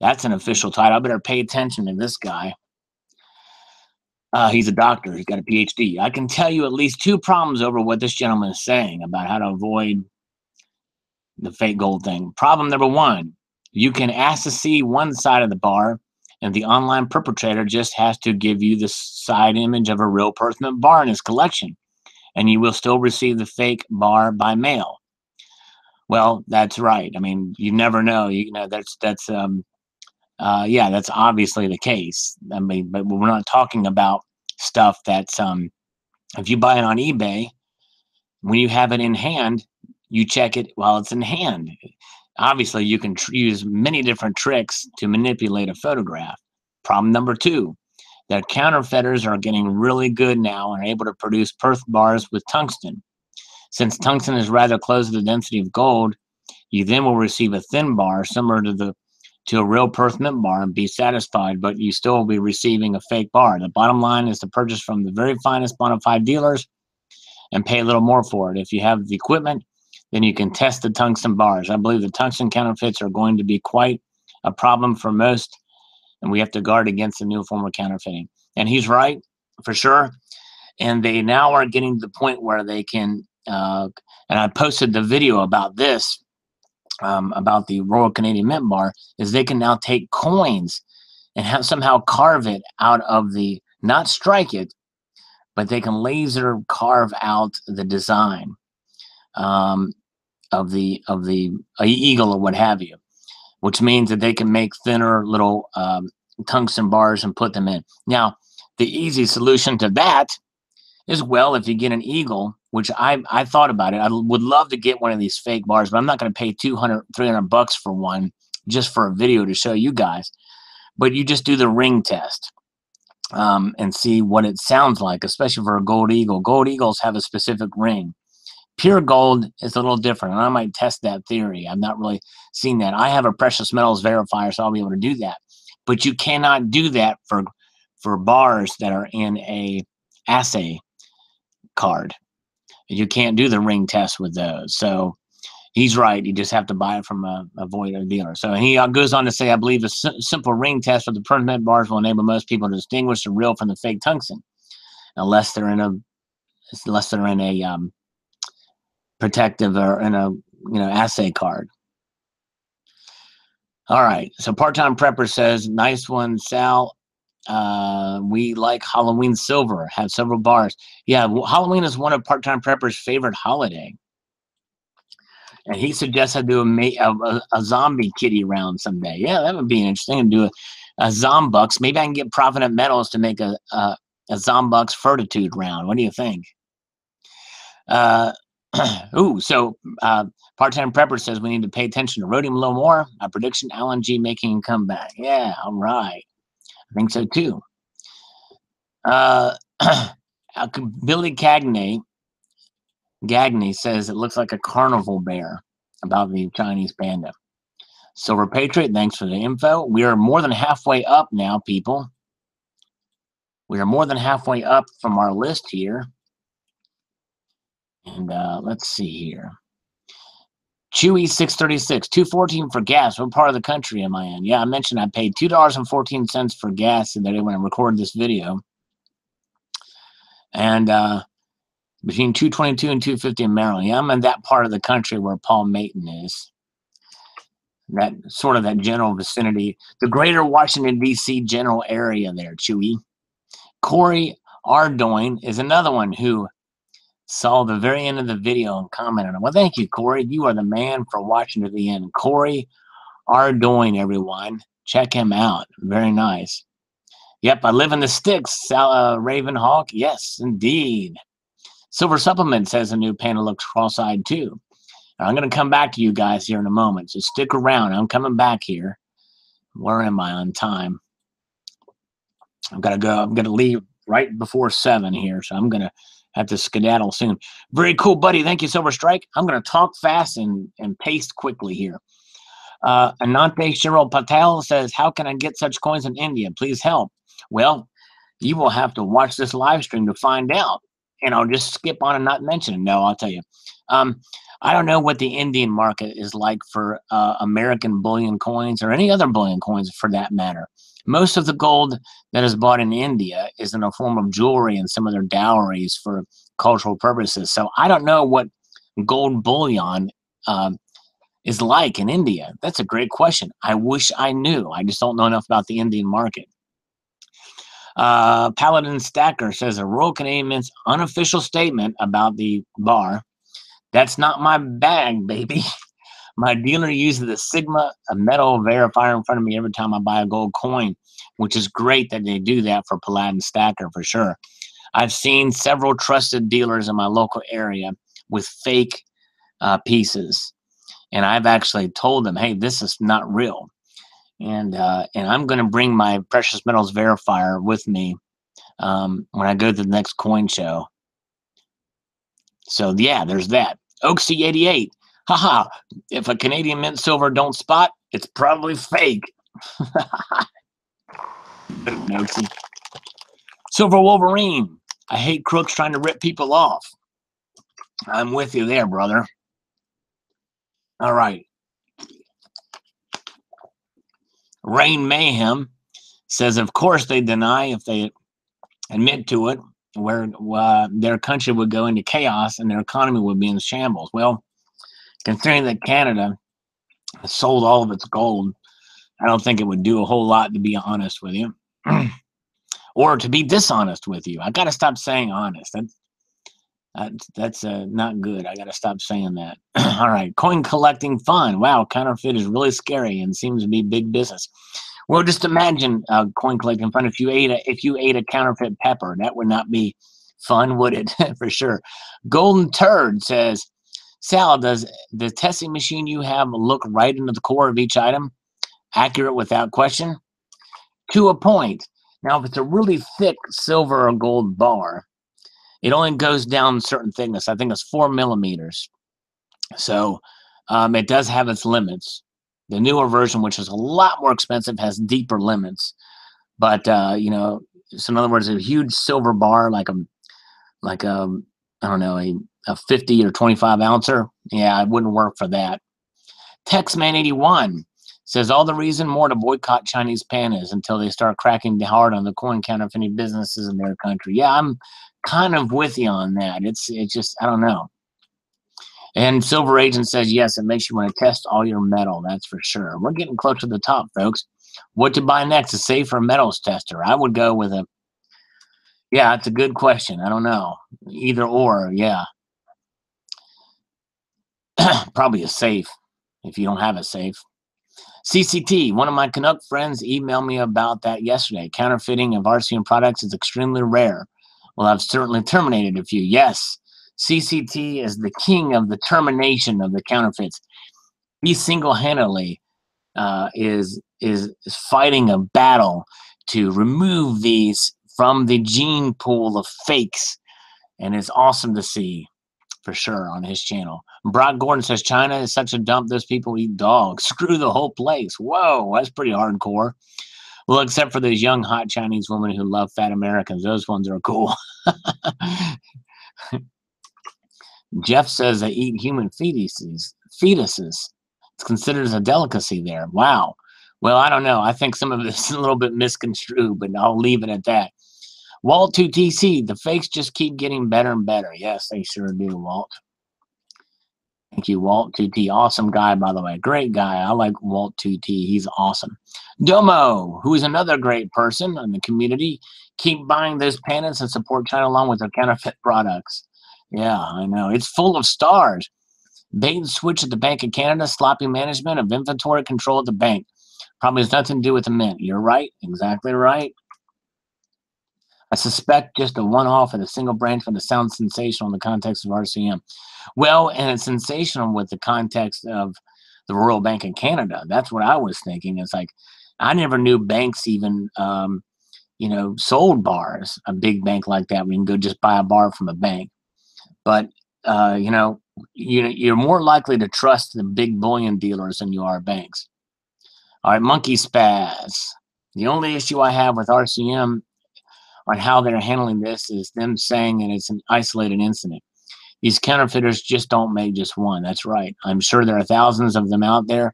that's an official title. I better pay attention to this guy. He's a doctor. He's got a PhD. I can tell you at least two problems over what this gentleman is saying about how to avoid the fake gold thing. Problem number one, you can ask to see one side of the bar, and the online perpetrator just has to give you the side image of a real permanent bar in his collection, and you will still receive the fake bar by mail. Well, that's right. I mean, you never know. That's obviously the case. I mean, but we're not talking about stuff that's if you buy it on eBay, when you have it in hand, you check it while it's in hand. Obviously, you can use many different tricks to manipulate a photograph. Problem number two, that counterfeiters are getting really good now and are able to produce Perth bars with tungsten. Since tungsten is rather close to the density of gold, you then will receive a thin bar similar to a real Perth mint bar and be satisfied, but you still will be receiving a fake bar. The bottom line is to purchase from the very finest bona fide dealers and pay a little more for it. If you have the equipment, then you can test the tungsten bars. I believe the tungsten counterfeits are going to be quite a problem for most, and we have to guard against the new form of counterfeiting. And he's right. for sure. And they now are getting to the point where they can, and I posted the video about this, about the Royal Canadian Mint Bar, is they can now take coins and somehow carve it out of the, not strike it, but they can laser carve out the design of the eagle or what have you, which means that they can make thinner little tungsten bars and put them in. Now, the easy solution to that is, well, if you get an eagle, which I thought about it, I would love to get one of these fake bars, but I'm not going to pay $200-300 for one just for a video to show you guys. But you just do the ring test and see what it sounds like, especially for a gold eagle. Gold eagles have a specific ring. Pure gold is a little different, and I might test that theory. I've not really seen that. I have a precious metals verifier, so I'll be able to do that. But you cannot do that for bars that are in a assay card. You can't do the ring test with those. So he's right. You just have to buy it from a void dealer. So he goes on to say, I believe a simple ring test for the permanent bars will enable most people to distinguish the real from the fake tungsten, unless they're in a protective or in a assay card. All right. So Part-Time Prepper says, nice one, Sal. We like Halloween silver, have several bars. Yeah, Halloween is one of Part-Time Prepper's favorite holiday. And he suggests I do a zombie kitty round someday. Yeah, that would be interesting. And do a Zombux. Maybe I can get Provident Metals to make a Zombux Fortitude round. What do you think? So Part-Time Prepper says we need to pay attention to rhodium a little more. My prediction, Alan G making a comeback. Yeah, all right. I think so too. Billy Gagné says it looks like a carnival bear about the Chinese panda. Silver Patriot, thanks for the info. We are more than halfway up now, people. We are more than halfway up from our list here. And let's see here. Chewy 636, $2.14 for gas. What part of the country am I in? Yeah, I mentioned I paid $2.14 for gas today when I recorded this video. And between 222 and 250 in Maryland. Yeah, I'm in that part of the country where Paul Mayton is. That sort of that general vicinity, the greater Washington, D.C. general area there, Chewy. Corey Ardoin is another one who saw the very end of the video and commented on it. Well, thank you, Corey. You are the man for watching to the end. Corey Ardoin, everyone. Check him out. Very nice. Yep, I live in the sticks, Raven Hawk. Yes, indeed. Silver Supplement says a new panda looks cross-eyed too. I'm going to come back to you guys here in a moment, so stick around. I'm coming back here. Where am I on time? I've got to go. I'm going to leave right before 7 here, so I'm going to have to skedaddle soon. Very cool, buddy. Thank you, Silver Strike. I'm going to talk fast and paste quickly here. Anante Cheryl Patel says, how can I get such coins in India? Please help. Well, you will have to watch this live stream to find out. And I'll just skip on and not mention it. No, I'll tell you. I don't know what the Indian market is like for American bullion coins or any other bullion coins for that matter. Most of the gold that is bought in India is in a form of jewelry and some of their dowries for cultural purposes. So I don't know what gold bullion is like in India. That's a great question. I wish I knew. I just don't know enough about the Indian market. Paladin Stacker says a Royal Canadian Mint's unofficial statement about the bar. That's not my bag, baby. My dealer uses the Sigma metal verifier in front of me every time I buy a gold coin, which is great that they do that for Paladin Stacker for sure. I've seen several trusted dealers in my local area with fake pieces, and I've actually told them, hey, this is not real. And I'm going to bring my precious metals verifier with me when I go to the next coin show. So yeah, there's that. Oaksy88. Haha, if a Canadian mint silver don't spot, it's probably fake. Oaksy. Silver Wolverine. I hate crooks trying to rip people off. I'm with you there, brother. All right. Rain Mayhem says, of course they deny if they admit to it, where their country would go into chaos and their economy would be in shambles. Well, considering that Canada sold all of its gold, I don't think it would do a whole lot, to be honest with you. Or to be dishonest with you. I got to stop saying honest. That's not good. I got to stop saying that. All right, coin collecting fun. Wow, counterfeit is really scary and seems to be big business. Well, just imagine coin collecting fun. If you ate a counterfeit pepper, that would not be fun, would it? For sure. Golden Turd says, Sal, does the testing machine you have look right into the core of each item? Accurate without question? To a point. Now, if it's a really thick silver or gold bar, it only goes down certain thickness. I think it's 4 millimeters. So it does have its limits. The newer version, which is a lot more expensive, has deeper limits. But so in other words, a huge silver bar like a I don't know, a 50 or 25 ouncer. Yeah, it wouldn't work for that. Texman81 says all the reason more to boycott Chinese pandas until they start cracking hard on the coin counterfeiting businesses in their country. Yeah, I'm kind of with you on that. It's just, I don't know. And Silver Agent says, yes, it makes you want to test all your metal. That's for sure. We're getting close to the top, folks. What to buy next? A safer metals tester? I would go with yeah, it's a good question. I don't know. Either or, yeah. Probably a safe if you don't have a safe. CCT, one of my Canuck friends emailed me about that yesterday. Counterfeiting of RCM products is extremely rare. Well, I've certainly terminated a few. Yes, CCT is the king of the termination of the counterfeits. He single-handedly is fighting a battle to remove these from the gene pool of fakes, and it's awesome to see, for sure, on his channel. Brock Gordon says China is such a dump. Those people eat dogs. Screw the whole place. Whoa, that's pretty hardcore. Well, except for those young hot Chinese women who love fat Americans. Those ones are cool. Jeff says they eat human fetuses. It's considered as a delicacy there. Wow. Well, I don't know. I think some of this is a little bit misconstrued, but I'll leave it at that. Walt 2TC, the fakes just keep getting better and better. Yes, they sure do, Walt. Thank you, Walt 2T. Awesome guy, by the way. Great guy. I like Walt 2T. He's awesome. Domo, who is another great person in the community. Keep buying those pandas and support China along with their counterfeit products. Yeah, I know. It's full of stars. Bait and switch at the Bank of Canada. Sloppy management of inventory control at the bank. Probably has nothing to do with the mint. You're right. Exactly right. I suspect just a one-off at a single branch, but it sounds sensational in the context of RCM. Well, and it's sensational with the context of the Royal Bank of Canada. That's what I was thinking. It's like, I never knew banks even, sold bars. A big bank like that, we can go just buy a bar from a bank. But, you're more likely to trust the big bullion dealers than you are banks. All right, Monkey Spaz. The only issue I have with RCM on how they're handling this is them saying that it's an isolated incident. These counterfeiters just don't make just one. That's right. I'm sure there are thousands of them out there.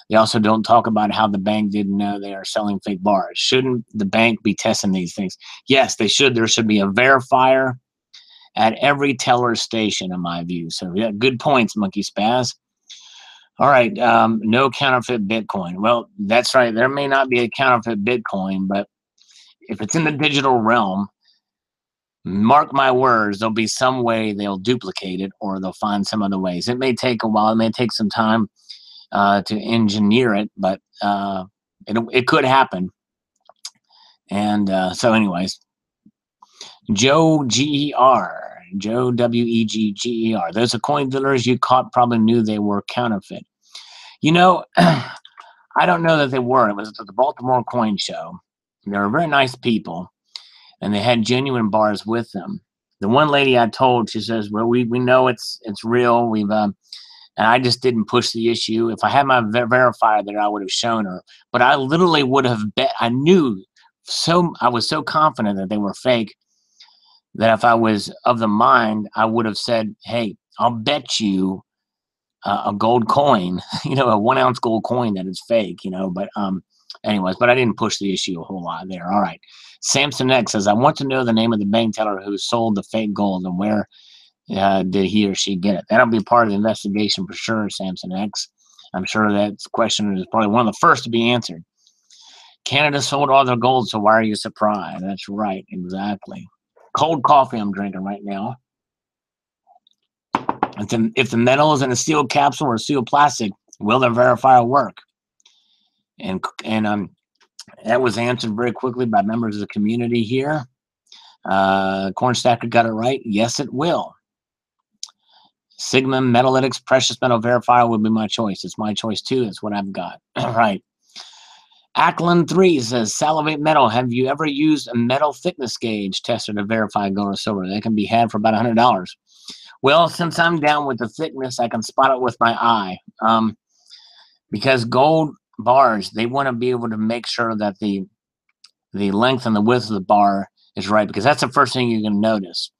They also don't talk about how the bank didn't know they are selling fake bars. Shouldn't the bank be testing these things? Yes, they should. There should be a verifier at every teller station, in my view. So, yeah, good points, Monkey Spaz. All right, no counterfeit Bitcoin. Well, that's right. There may not be a counterfeit Bitcoin, but if it's in the digital realm, mark my words, there'll be some way they'll duplicate it or they'll find some other ways. It may take a while. It may take some time to engineer it, but it could happen. And so anyways, Joe G-E-R, Joe W-E-G-G-E-R. Those are coin dealers you caught probably knew they were counterfeit. I don't know that they were. It was at the Baltimore Coin Show. They were very nice people, and they had genuine bars with them. The one lady I told, she says, well, we know it's real. And I just didn't push the issue. If I had my verifier there, I would have shown her. But I literally would have bet. I was so confident that they were fake that if I was of the mind, I would have said, hey, I'll bet you a gold coin, a 1 ounce gold coin that is fake, but Anyways, but I didn't push the issue a whole lot there. All right. Samson X says, I want to know the name of the bank teller who sold the fake gold and where did he or she get it. That'll be part of the investigation for sure, Samson X. I'm sure that question is probably one of the first to be answered. Canada sold all their gold, so why are you surprised? That's right, exactly. Cold coffee I'm drinking right now. If the metal is in a steel capsule or steel plastic, will the verifier work? And that was answered very quickly by members of the community here. Cornstacker got it right. Yes, it will. Sigma Metalytics Precious Metal Verifier would be my choice. It's my choice too. It's what I've got. All right. Ackland 3 says, Salivate Metal, have you ever used a metal thickness gauge tester to verify gold or silver? They can be had for about $100. Well, since I'm down with the thickness, I can spot it with my eye. Because gold bars, they want to be able to make sure that the length and the width of the bar is right, because that's the first thing you're going to notice.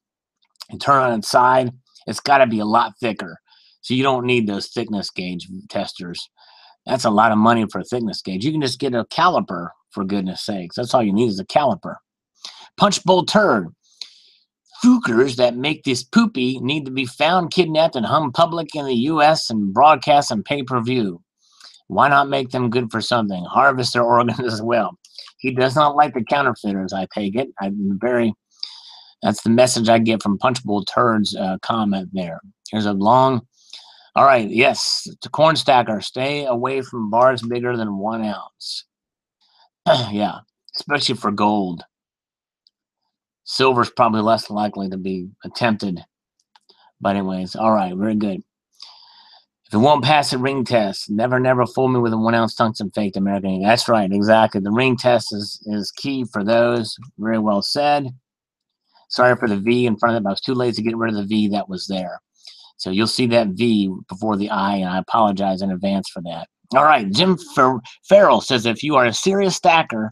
You turn on its side, it's got to be a lot thicker. So you don't need those thickness gauge testers. That's a lot of money for a thickness gauge. You can just get a caliper, for goodness sakes. That's all you need is a caliper. Punchbowl turd. Fookers that make this poopy need to be found, kidnapped, and hung public in the U.S. and broadcast on pay-per-view. Why not make them good for something? Harvest their organs as well. He does not like the counterfeiters, I take it. That's the message I get from Punchbowl Turd's comment there. Here's a long... All right, yes, to Cornstacker, stay away from bars bigger than 1 ounce. Yeah, especially for gold. Silver's probably less likely to be attempted. But anyways, all right, very good. If it won't pass the ring test, never fool me with a 1 ounce tungsten faked American ink. That's right, exactly. The ring test is key for those. Very well said. Sorry for the V in front of it. I was too lazy to get rid of the V that was there. So you'll see that V before the I, and I apologize in advance for that. All right, Jim Farrell says, if you are a serious stacker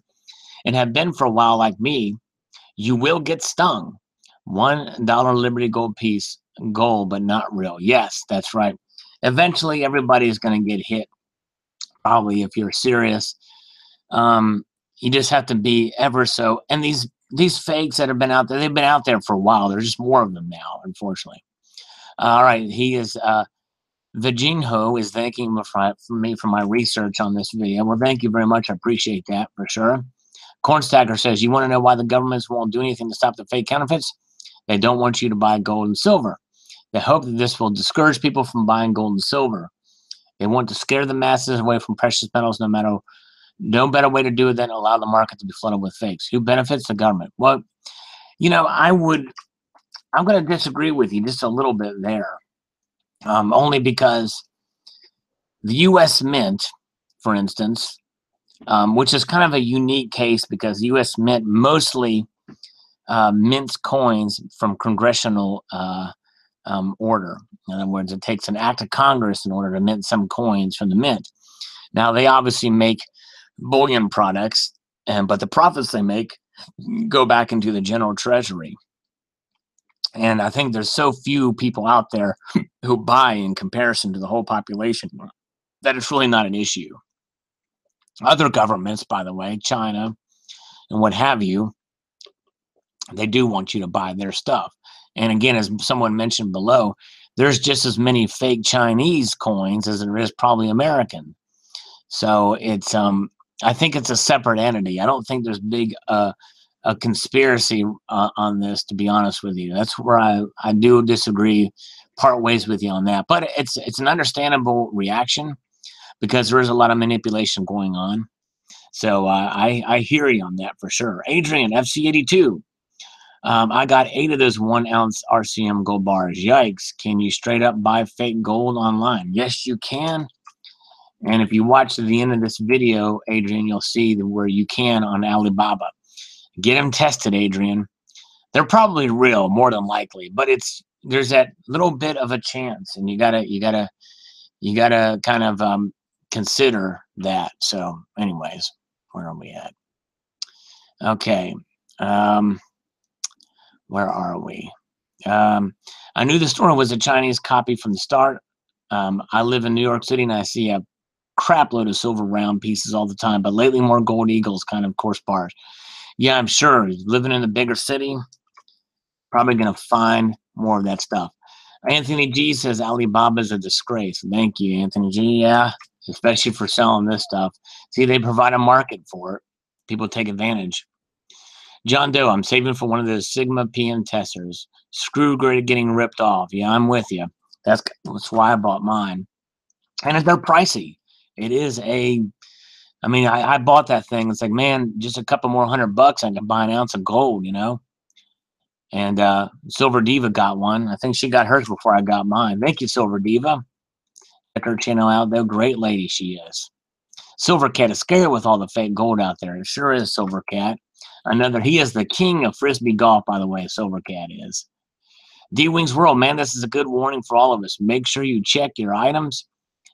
and have been for a while like me, you will get stung. $1 Liberty Gold piece, gold, but not real. Yes, that's right. Eventually, everybody's going to get hit, probably, if you're serious. You just have to be ever so. And these fakes that have been out there, they've been out there for a while. There's just more of them now, unfortunately. All right, he is Vijinho is thanking me for my research on this video. Well, thank you very much. I appreciate that for sure. Cornstacker says, you want to know why the governments won't do anything to stop the fake counterfeits? They don't want you to buy gold and silver. They hope that this will discourage people from buying gold and silver. They want to scare the masses away from precious metals. No better way to do it than allow the market to be flooded with fakes. Who benefits? The government. Well, I'm going to disagree with you just a little bit there. Only because the U.S. Mint, for instance, which is kind of a unique case because the U.S. Mint mostly mints coins from congressional order. In other words, it takes an act of Congress in order to mint some coins from the mint. Now, they obviously make bullion products, but the profits they make go back into the general treasury. And I think there's so few people out there who buy in comparison to the whole population that it's really not an issue. Other governments, by the way, China and what have you, they do want you to buy their stuff. And again, as someone mentioned below, there's just as many fake Chinese coins as there is probably American. So it's I think it's a separate entity. I don't think there's big a conspiracy on this, to be honest with you. That's where I do disagree, part ways with you on that. But it's an understandable reaction because there is a lot of manipulation going on. So I hear you on that for sure. Adrian, FC82. I got 8 of those 1 ounce RCM gold bars. Yikes. Can you straight up buy fake gold online? Yes, you can. And if you watch to the end of this video, Adrian, you'll see where you can on Alibaba. Get them tested, Adrian. They're probably real, more than likely, but there's that little bit of a chance, and you gotta kind of consider that. So, anyways, where are we at? Okay, where are we? I knew the store was a Chinese copy from the start. I live in New York City, and I see a crap load of silver round pieces all the time, but lately more gold eagles kind of course bars. Yeah, I'm sure. Living in a bigger city, probably going to find more of that stuff. Anthony G says Alibaba's a disgrace. Thank you, Anthony G. Yeah, especially for selling this stuff. See, they provide a market for it. People take advantage. John Doe, I'm saving for one of those Sigma PM testers. Screw grid getting ripped off. Yeah, I'm with you. That's why I bought mine. And it's no pricey. It is I mean, I bought that thing. It's like, man, just a couple more $100, I can buy an ounce of gold, you know? And Silver Diva got one. I think she got hers before I got mine. Thank you, Silver Diva. Check her channel out, though. Great lady she is. Silver Cat is scary with all the fake gold out there. It sure is, Silver Cat. He is the king of Frisbee golf, by the way, Silver Cat is. D-Wings World, man, this is a good warning for all of us. Make sure you check your items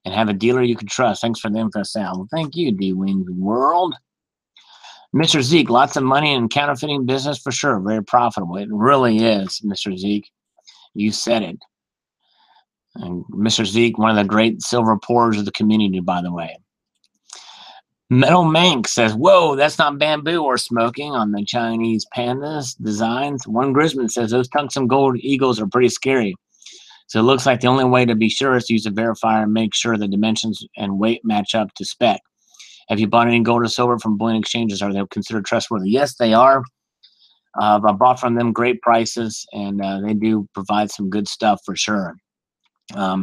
and have a dealer you can trust. Thanks for the info, Sal. Well, thank you, D-Wings World. Mr. Zeke, lots of money in counterfeiting business for sure. Very profitable. It really is, Mr. Zeke. You said it. And Mr. Zeke, one of the great silver pourers of the community, by the way. Metal Mank says, whoa, that's not bamboo or smoking on the Chinese pandas designs. One Grisman says, those tungsten gold eagles are pretty scary. So it looks like the only way to be sure is to use a verifier and make sure the dimensions and weight match up to spec. Have you bought any gold or silver from bullion exchanges? Are they considered trustworthy? Yes, they are. I bought from them great prices, and they do provide some good stuff for sure. But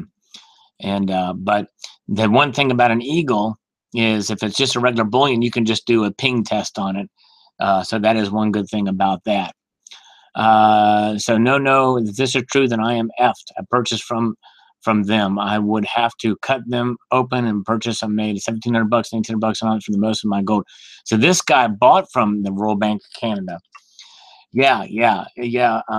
the one thing about an eagle is if it's just a regular bullion, you can just do a ping test on it. So that is one good thing about that. So no, if this is true, then I am effed. I purchased from them. I would have to cut them open and purchase. I made $1,700, $1,900 on it for the most of my gold. So this guy bought from the Royal Bank of Canada. Yeah.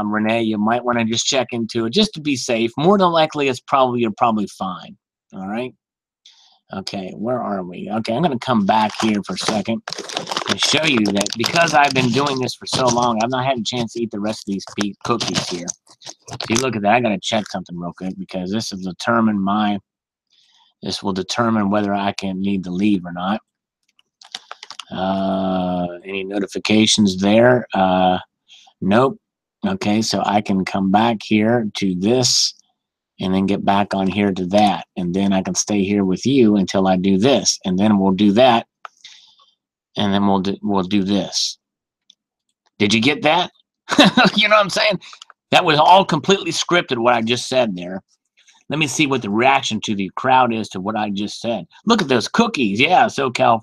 Renee, you might want to just check into it just to be safe. More than likely, you're probably fine. All right. Okay, where are we? Okay, I'm going to come back here for a second and show you that because I've been doing this for so long, I've not had a chance to eat the rest of these cookies here. See, look at that. I got to check something real quick because this will determine whether I can need to leave or not. Any notifications there? Nope. Okay, so I can come back here to this and then get back on here to that. And then I can stay here with you until I do this. And then we'll do that. And then we'll do this. Did you get that? You know what I'm saying? That was all completely scripted, what I just said there. Let me see what the reaction to the crowd is to what I just said. Look at those cookies. Yeah, SoCal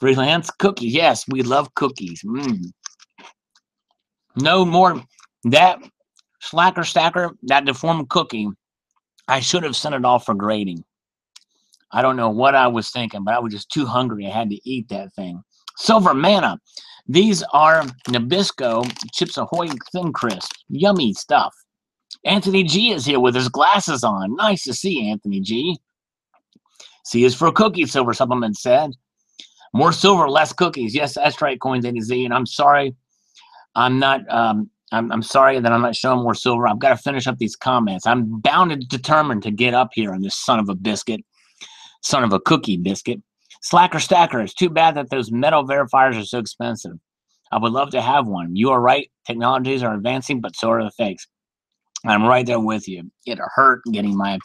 Freelance cookies. Yes, we love cookies. No more. That Slacker Stacker, that deformed cookie, I should have sent it off for grading. I don't know what I was thinking, but I was just too hungry. I had to eat that thing. Silver Manna. These are Nabisco Chips Ahoy Thin Crisp. Yummy stuff. Anthony G is here with his glasses on. Nice to see Anthony G. C is for cookie, Silver Supplement said. More silver, less cookies. Yes, that's right, Coins A to Z. And I'm sorry, I'm not. I'm sorry that I'm not showing more silver. I've got to finish up these comments. I'm bound and determined to get up here on this son of a biscuit, son of a cookie biscuit. Slacker Stacker, it's too bad that those metal verifiers are so expensive. I would love to have one. You are right. Technologies are advancing, but so are the fakes. I'm right there with you. It hurt getting my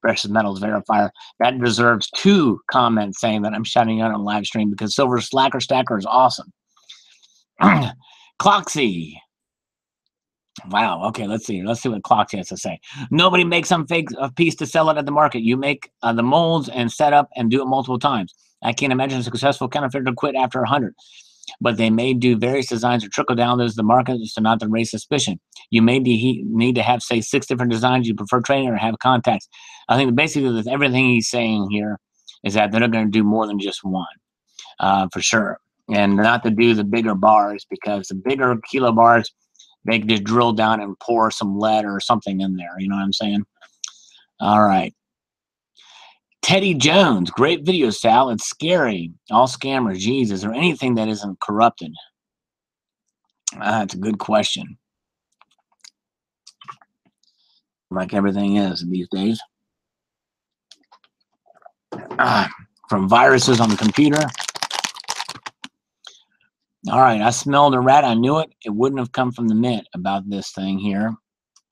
precious metals verifier. That deserves 2 comments saying that I'm shouting out on live stream because Silver Slacker Stacker is awesome. Cloxy. Wow. Okay, let's see. Let's see what Cloxy has to say. Nobody makes some fake piece to sell it at the market. You make the molds and set up and do it multiple times. I can't imagine a successful counterfeiter to quit after 100. But they may do various designs or trickle down those to the market just to not to raise suspicion. You may need to have, say, 6 different designs you prefer training or have contacts. I think basically everything he's saying here is that they're not going to do more than just one, for sure. And not to do the bigger bars because the bigger kilo bars, they can just drill down and pour some lead or something in there. You know what I'm saying? All right. Teddy Jones, great video, Sal. It's scary. All scammers. Geez, is there anything that isn't corrupted? That's a good question. Like everything is these days. from viruses on the computer. All right, I smelled a rat. I knew it. It wouldn't have come from the mint about this thing here.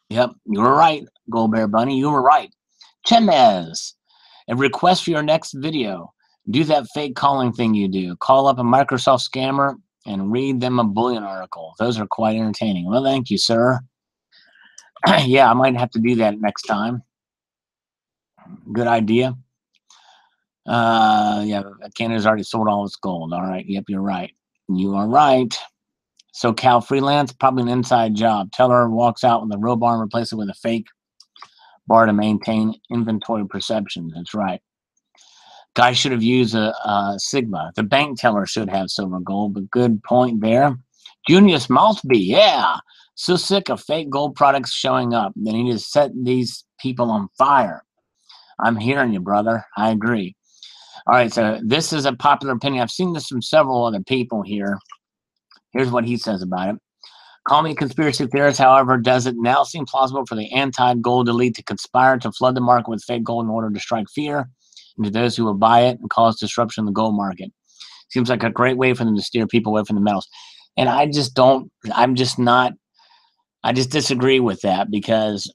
Yep, you were right, Gold Bear Bunny. You were right. Chemez, a request for your next video. Do that fake calling thing you do. Call up a Microsoft scammer and read them a bullion article. Those are quite entertaining. Well, thank you, sir. Yeah, I might have to do that next time. Good idea. Yeah, Canada's already sold all its gold. All right, yep, you're right. You are right. So Cal Freelance, probably an inside job. Teller walks out with a row bar and replaces it with a fake bar to maintain inventory perception. That's right. Guy should have used a Sigma. The bank teller should have silver gold, but good point there. Junius Maltby, yeah. So sick of fake gold products showing up. They need to set these people on fire. I'm hearing you, brother. I agree. All right, so this is a popular opinion. I've seen this from several other people here. Here's what he says about it. Call me a conspiracy theorist, however, does it now seem plausible for the anti-gold elite to conspire to flood the market with fake gold in order to strike fear into those who will buy it and cause disruption in the gold market? Seems like a great way for them to steer people away from the metals. And I just don't, I'm just not, I just disagree with that because,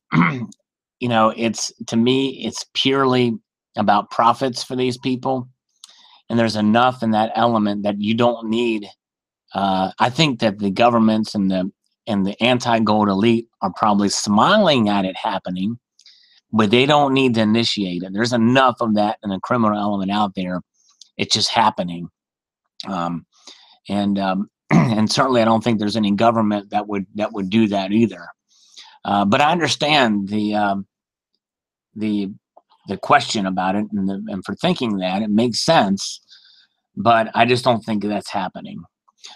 you know, it's, to me, it's purely about profits for these people. And there's enough in that element that you don't need. I think that the governments and the anti-gold elite are probably smiling at it happening, but they don't need to initiate it. There's enough of that in the criminal element out there. It's just happening. And certainly I don't think there's any government that would do that either. But I understand the question about it, and for thinking that it makes sense, but I just don't think that's happening.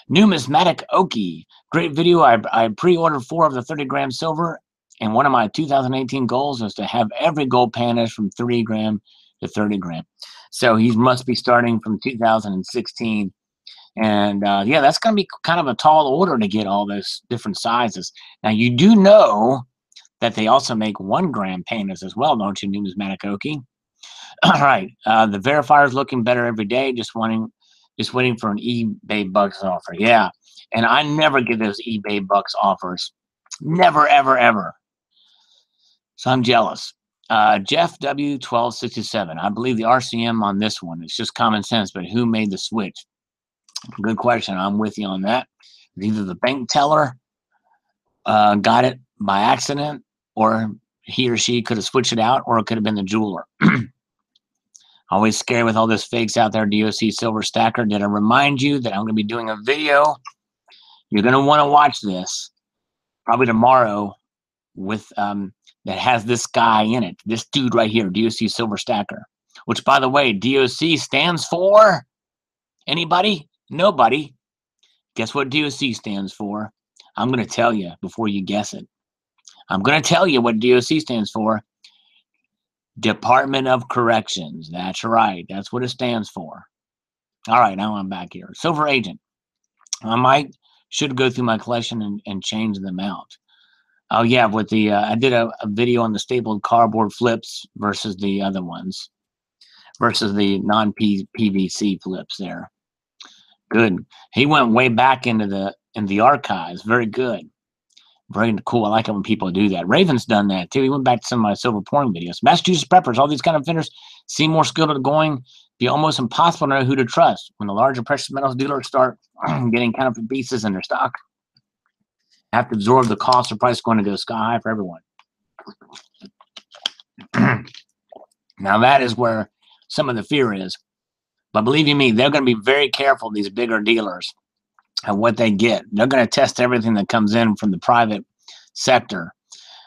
Numismatic Okie, great video. I pre-ordered 4 of the 30-gram silver, and one of my 2018 goals was to have every gold panish from 3 gram to 30 gram. So he must be starting from 2016. And yeah, that's going to be kind of a tall order to get all those different sizes. Now, you do know that they also make 1 gram painters as well, don't you, Numismatic Okie? All right, the verifier is looking better every day. Just waiting for an eBay Bucks offer. Yeah, and I never get those eBay Bucks offers. Never, ever, ever. So I'm jealous. Jeff W1267. I believe the RCM on this one. It's just common sense, but who made the switch? Good question. I'm with you on that. Either the bank teller got it by accident, or he or she could have switched it out, or it could have been the jeweler. Always scary with all this fakes out there. DOC Silver Stacker. Did I remind you that I'm going to be doing a video? You're going to want to watch this probably tomorrow with that has this guy in it. This dude right here, DOC Silver Stacker. Which, by the way, DOC stands for anybody? Nobody. Guess what DOC stands for? I'm going to tell you before you guess it. I'm going to tell you what DOC stands for. Department of Corrections. That's right. That's what it stands for. All right, now I'm back here. Silver Agent. I should go through my collection and change them out. Oh yeah, with the I did a video on the stapled cardboard flips versus the other ones, versus the non-PVC flips there. Good. He went way back into the archives. Very good. Very cool. I like it when people do that. Raven's done that too. He went back to some of my silver pouring videos. Massachusetts preppers, all these kind of vendors seem more skilled at going. Be almost impossible to know who to trust when the larger precious metals dealers start getting counterfeit pieces in their stock. Have to absorb the cost. The price is going to go sky high for everyone. Now that is where some of the fear is. But believe you me, they're going to be very careful, these bigger dealers, at what they get. They're going to test everything that comes in from the private sector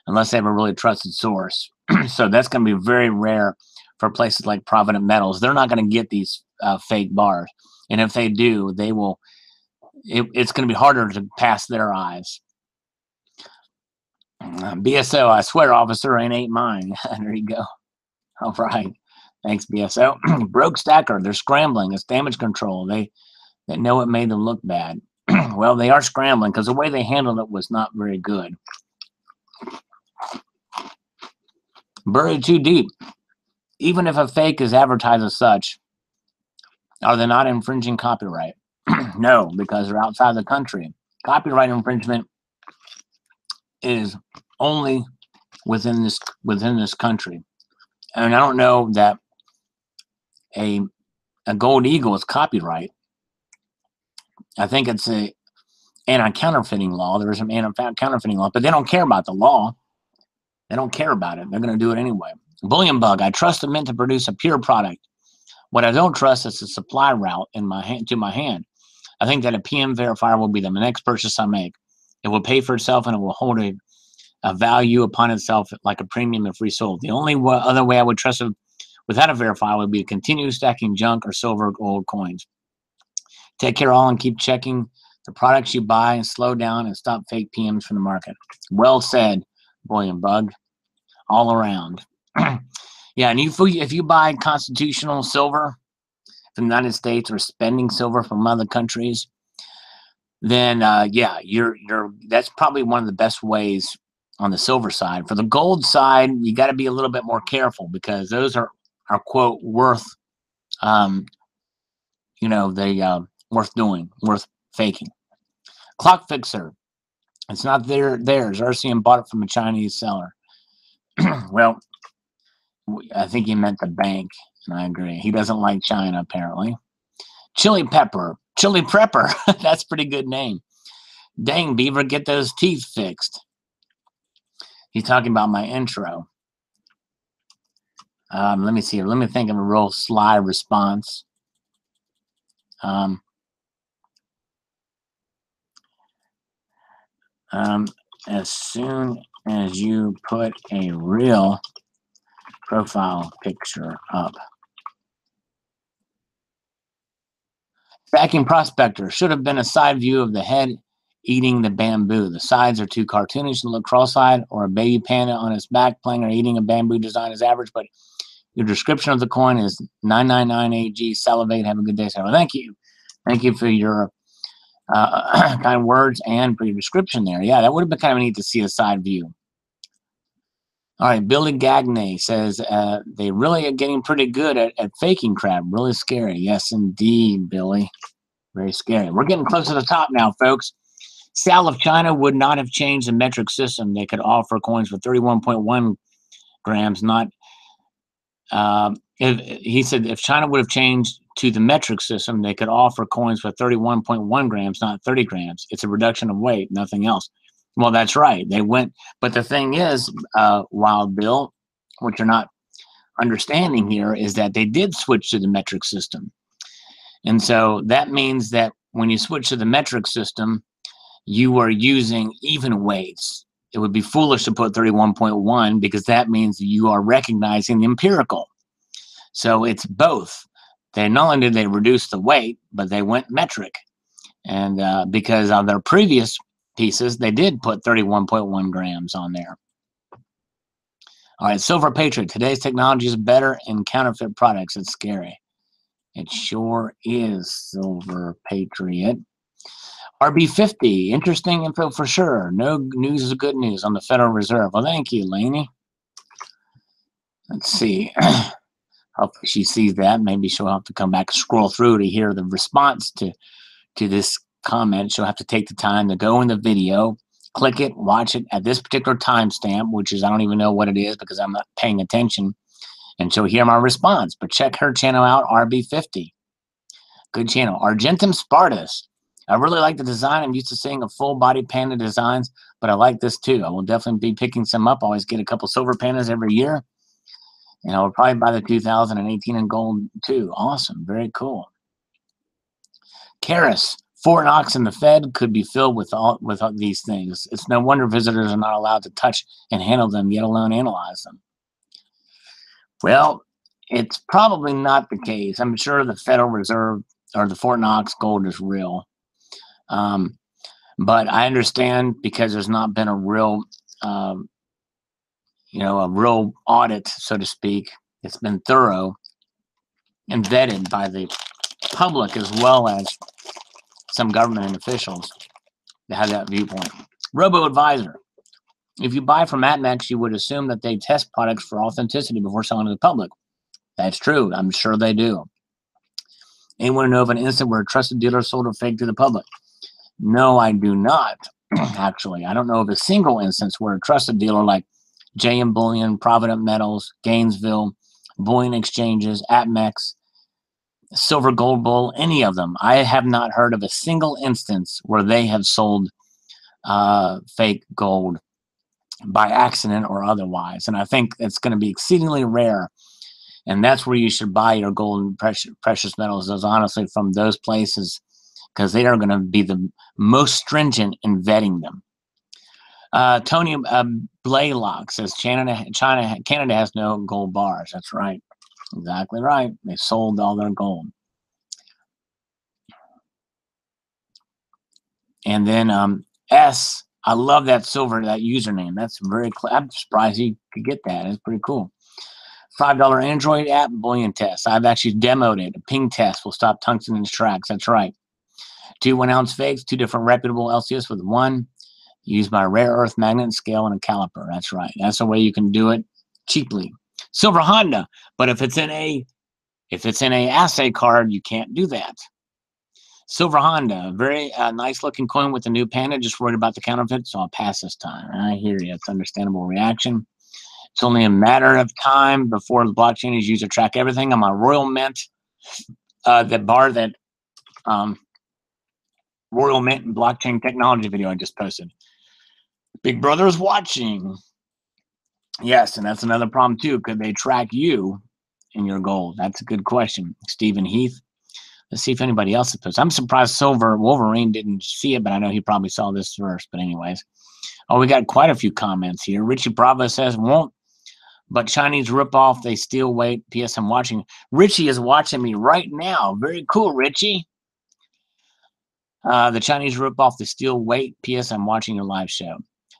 unless they have a really trusted source. So that's going to be very rare for places like Provident Metals. They're not going to get these fake bars. And if they do, they will. It's going to be harder to pass their eyes. BSO, I swear, officer, ain't mine. There you go. All right. Thanks, BSO. Broke Stacker, they're scrambling. It's damage control. They know it made them look bad. Well, they are scrambling because the way they handled it was not very good. Buried too deep. Even if a fake is advertised as such, are they not infringing copyright? No, because they're outside the country. Copyright infringement is only within this country. And I don't know that a gold eagle is copyright. I think it's a anti-counterfeiting law. There is an anti-counterfeiting law, but they don't care about the law. They don't care about it. They're going to do it anyway. Bullion Bug. I trust the mint to produce a pure product. What I don't trust is the supply route in my hand to my hand. I think that a PM verifier will be the next purchase I make. It will pay for itself and it will hold a value upon itself like a premium if resold. The only other way I would trust it without a verifier would be to continue stacking junk or silver or gold coins. Take care all and keep checking the products you buy and slow down and stop fake PMs from the market. Well said, Bullion Bug, all around. Yeah, and if you buy constitutional silver from the United States or spending silver from other countries, then yeah, that's probably one of the best ways on the silver side. For the gold side, you got to be a little bit more careful because those are quote worth, worth doing, worth faking. Clock Fixer, it's not theirs. RCM bought it from a Chinese seller. Well, I think he meant the bank, and I agree. He doesn't like China, apparently. Chili Prepper. That's a pretty good name. Dang, Beaver, get those teeth fixed. He's talking about my intro. Let me see. Let me think of a real sly response. As soon as you put a real profile picture up. Backing Prospector should have been a side view of the head eating the bamboo. The sides are too cartoonish and look cross-eyed, or a baby panda on its back playing or eating a bamboo design is average, but your description of the coin is 999AG. Salivate. Have a good day, sir. Well, thank you. Thank you for your kind words and for your description there. Yeah, that would have been kind of neat to see a side view. All right, Billy Gagne says they really are getting pretty good at faking crap. Really scary. Yes, indeed, Billy. Very scary. We're getting close to the top now, folks. Sal of China would not have changed the metric system. They could offer coins for 31.1 grams, not he said if China would have changed to the metric system, they could offer coins for 31.1 grams, not 30 grams. It's a reduction of weight, nothing else. Well, that's right. They went, but the thing is, Wild Bill, what you're not understanding here is that they did switch to the metric system. And so that means that when you switch to the metric system, you are using even weights. It would be foolish to put 31.1 because that means you are recognizing the empirical. So it's both. They not only did they reduce the weight, but they went metric. And because of their previous pieces, they did put 31.1 grams on there. All right, Silver Patriot. Today's technology is better in counterfeit products. It's scary. It sure is, Silver Patriot. RB50, interesting info for sure. No news is good news on the Federal Reserve. Well, thank you, Lainey. Let's see. Hopefully she sees that. Maybe she'll have to come back and scroll through to hear the response to this comment. She'll have to take the time to go in the video, click it, watch it at this particular timestamp, which is I don't even know what it is because I'm not paying attention, and she'll hear my response. But check her channel out, RB50. Good channel. Argentum Spartus. I really like the design. I'm used to seeing a full body panda designs, but I like this too. I will definitely be picking some up. I always get a couple silver pandas every year. And I will probably buy the 2018 in gold too. Awesome. Very cool. Karis, Fort Knox and the Fed could be filled with all these things. It's no wonder visitors are not allowed to touch and handle them, yet alone analyze them. Well, it's probably not the case. I'm sure the Federal Reserve or the Fort Knox gold is real. But I understand because there's not been a real, a real audit, so to speak. It's been thorough and vetted by the public as well as some government officials that have that viewpoint. Robo-advisor. If you buy from APMEX, you would assume that they test products for authenticity before selling to the public. That's true. I'm sure they do. Anyone know of an instance where a trusted dealer sold a fake to the public? No, I do not. Actually, I don't know of a single instance where a trusted dealer like JM Bullion, Provident Metals, Gainesville, Bullion Exchanges, APMEX, Silver Gold Bull, any of them. I have not heard of a single instance where they have sold fake gold by accident or otherwise. And I think it's going to be exceedingly rare. And that's where you should buy your gold and precious metals, is honestly from those places, because they are going to be the most stringent in vetting them. Tony Blaylock says Canada has no gold bars. That's right. Exactly right. They sold all their gold. And then S, I love that silver, that username. That's very cool. I'm surprised you could get that. It's pretty cool. $5 Android app, bullion test. I've actually demoed it. A ping test will stop tungsten in its tracks. That's right. 2 1-ounce fakes, 2 different reputable LCS with one. Used by rare earth magnet, scale, and a caliper. That's right. That's the way you can do it cheaply. Silver Honda, but if it's in a assay card, you can't do that. Silver Honda, very nice looking coin with the new Panda. Just worried about the counterfeit, so I'll pass this time. I hear you. It's understandable reaction. It's only a matter of time before the blockchain is used to track everything. On my Royal Mint, that Royal Mint and blockchain technology video I just posted. Big Brother is watching. Yes, and that's another problem too. Could they track you in your gold? That's a good question. Stephen Heath. Let's see if anybody else has posted. I'm surprised Silver Wolverine didn't see it, but I know he probably saw this first. But anyways. Oh, we got quite a few comments here. Richie Bravo says, won't, but Chinese ripoff, they still wait. P.S. I'm watching. Richie is watching me right now. Very cool, Richie. The Chinese ripoff, they still wait. P.S. I'm watching your live show.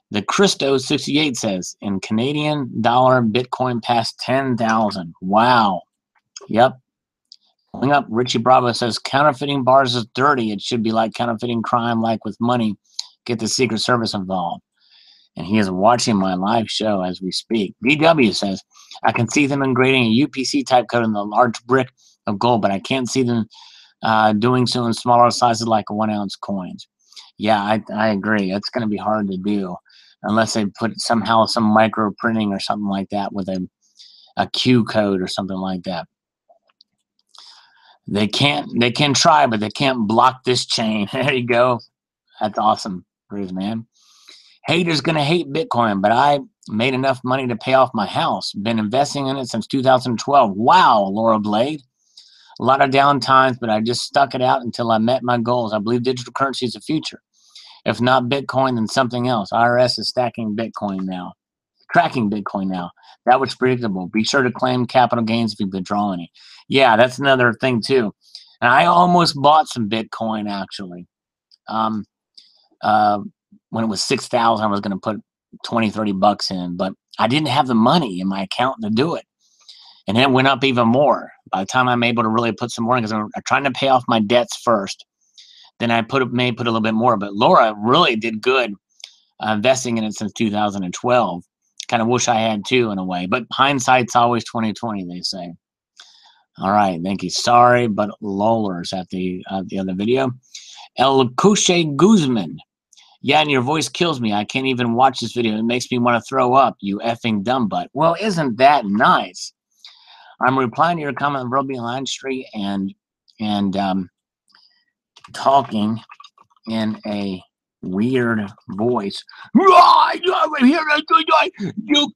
The Christo68 says, in Canadian dollar, Bitcoin past 10,000. Wow. Yep. Going up, Richie Bravo says, counterfeiting bars is dirty. It should be like counterfeiting crime, like with money. Get the Secret Service involved. And he is watching my live show as we speak. DW says, I can see them engraving a UPC type code in the large brick of gold, but I can't see them doing so in smaller sizes like 1-ounce coins. Yeah, I agree. It's going to be hard to do unless they put somehow some micro printing or something like that with a Q code or something like that. They can try, but they can't block this chain. There you go. That's awesome, Bruce, man. Haters gonna hate Bitcoin, but I made enough money to pay off my house. Been investing in it since 2012. Wow, Laura Blade. A lot of down times, but I just stuck it out until I met my goals. I believe digital currency is the future. If not Bitcoin, then something else. IRS is tracking Bitcoin now. That was predictable. Be sure to claim capital gains if you withdraw any. Yeah, that's another thing too. And I almost bought some Bitcoin actually. When it was 6,000, I was going to put 20, 30 bucks in, but I didn't have the money in my account to do it. And then it went up even more. By the time I'm able to really put some more in, because I'm trying to pay off my debts first, then I may put a little bit more. But Laura really did good investing in it since 2012. Kind of wish I had too in a way, but hindsight's always 20/20, they say. All right, thank you. Sorry, but Loller's at the other video. El Couche Guzman. Yeah, and your voice kills me. I can't even watch this video. It makes me want to throw up, you effing dumb butt. Well, isn't that nice? I'm replying to your comment on Roby Line Street and talking in a weird voice. You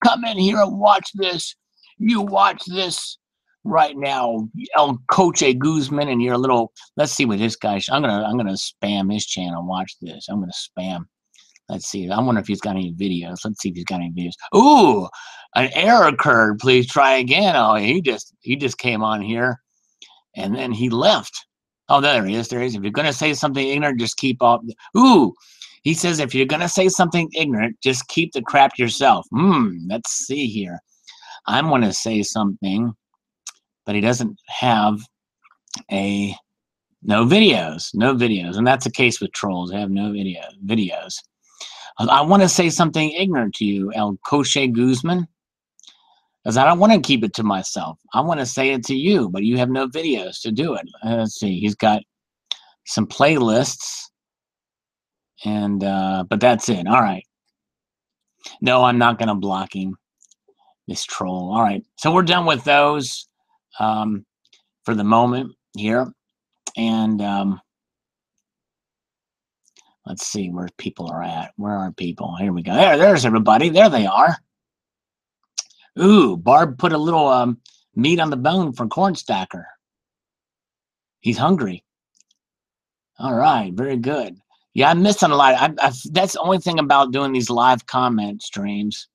come in here and watch this. You watch this right now, El Coche Guzman, and your little. Let's see what this guy. I'm gonna spam his channel. Watch this. I'm gonna spam. Let's see. I wonder if he's got any videos. Let's see if he's got any videos. Ooh, an error occurred. Please try again. Oh, he just came on here, and then he left. Oh, there he is. There he is. If you're gonna say something ignorant, just keep off. Ooh, he says if you're gonna say something ignorant, just keep the crap to yourself. Let's see here. I'm gonna say something, but he doesn't have no videos, and that's the case with trolls. They have no videos. I want to say something ignorant to you, El Coche Guzman. because I don't want to keep it to myself. I want to say it to you, but you have no videos to do it. Let's see. He's got some playlists, and but that's it. All right. No, I'm not going to block him. This troll. All right. So we're done with those for the moment here, and let's see where people are at. Where are people? Here we go. There's everybody. There they are. Ooh, Barb put a little meat on the bone for Cornstacker. He's hungry. All right, very good. Yeah, I'm missing a lot. That's the only thing about doing these live comment streams,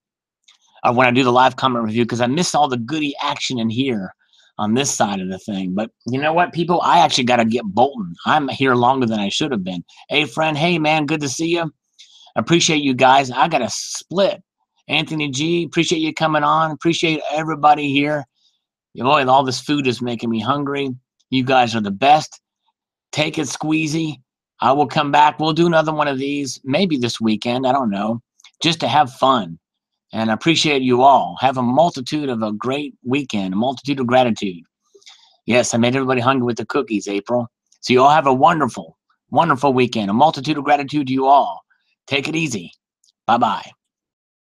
or when I do the live comment review, because I miss all the goody action in here on this side of the thing. But you know what, people? I actually got to get bolting. I'm here longer than I should have been. Hey, friend. Hey, man. Good to see you. Appreciate you guys. I got to split. Anthony G, appreciate you coming on. Appreciate everybody here. Boy, all this food is making me hungry. You guys are the best. Take it, Squeezy. I will come back. We'll do another one of these, maybe this weekend. I don't know. Just to have fun. And I appreciate you all. Have a multitude of a great weekend, a multitude of gratitude. Yes, I made everybody hungry with the cookies, April. So you all have a wonderful, wonderful weekend. A multitude of gratitude to you all. Take it easy. Bye-bye.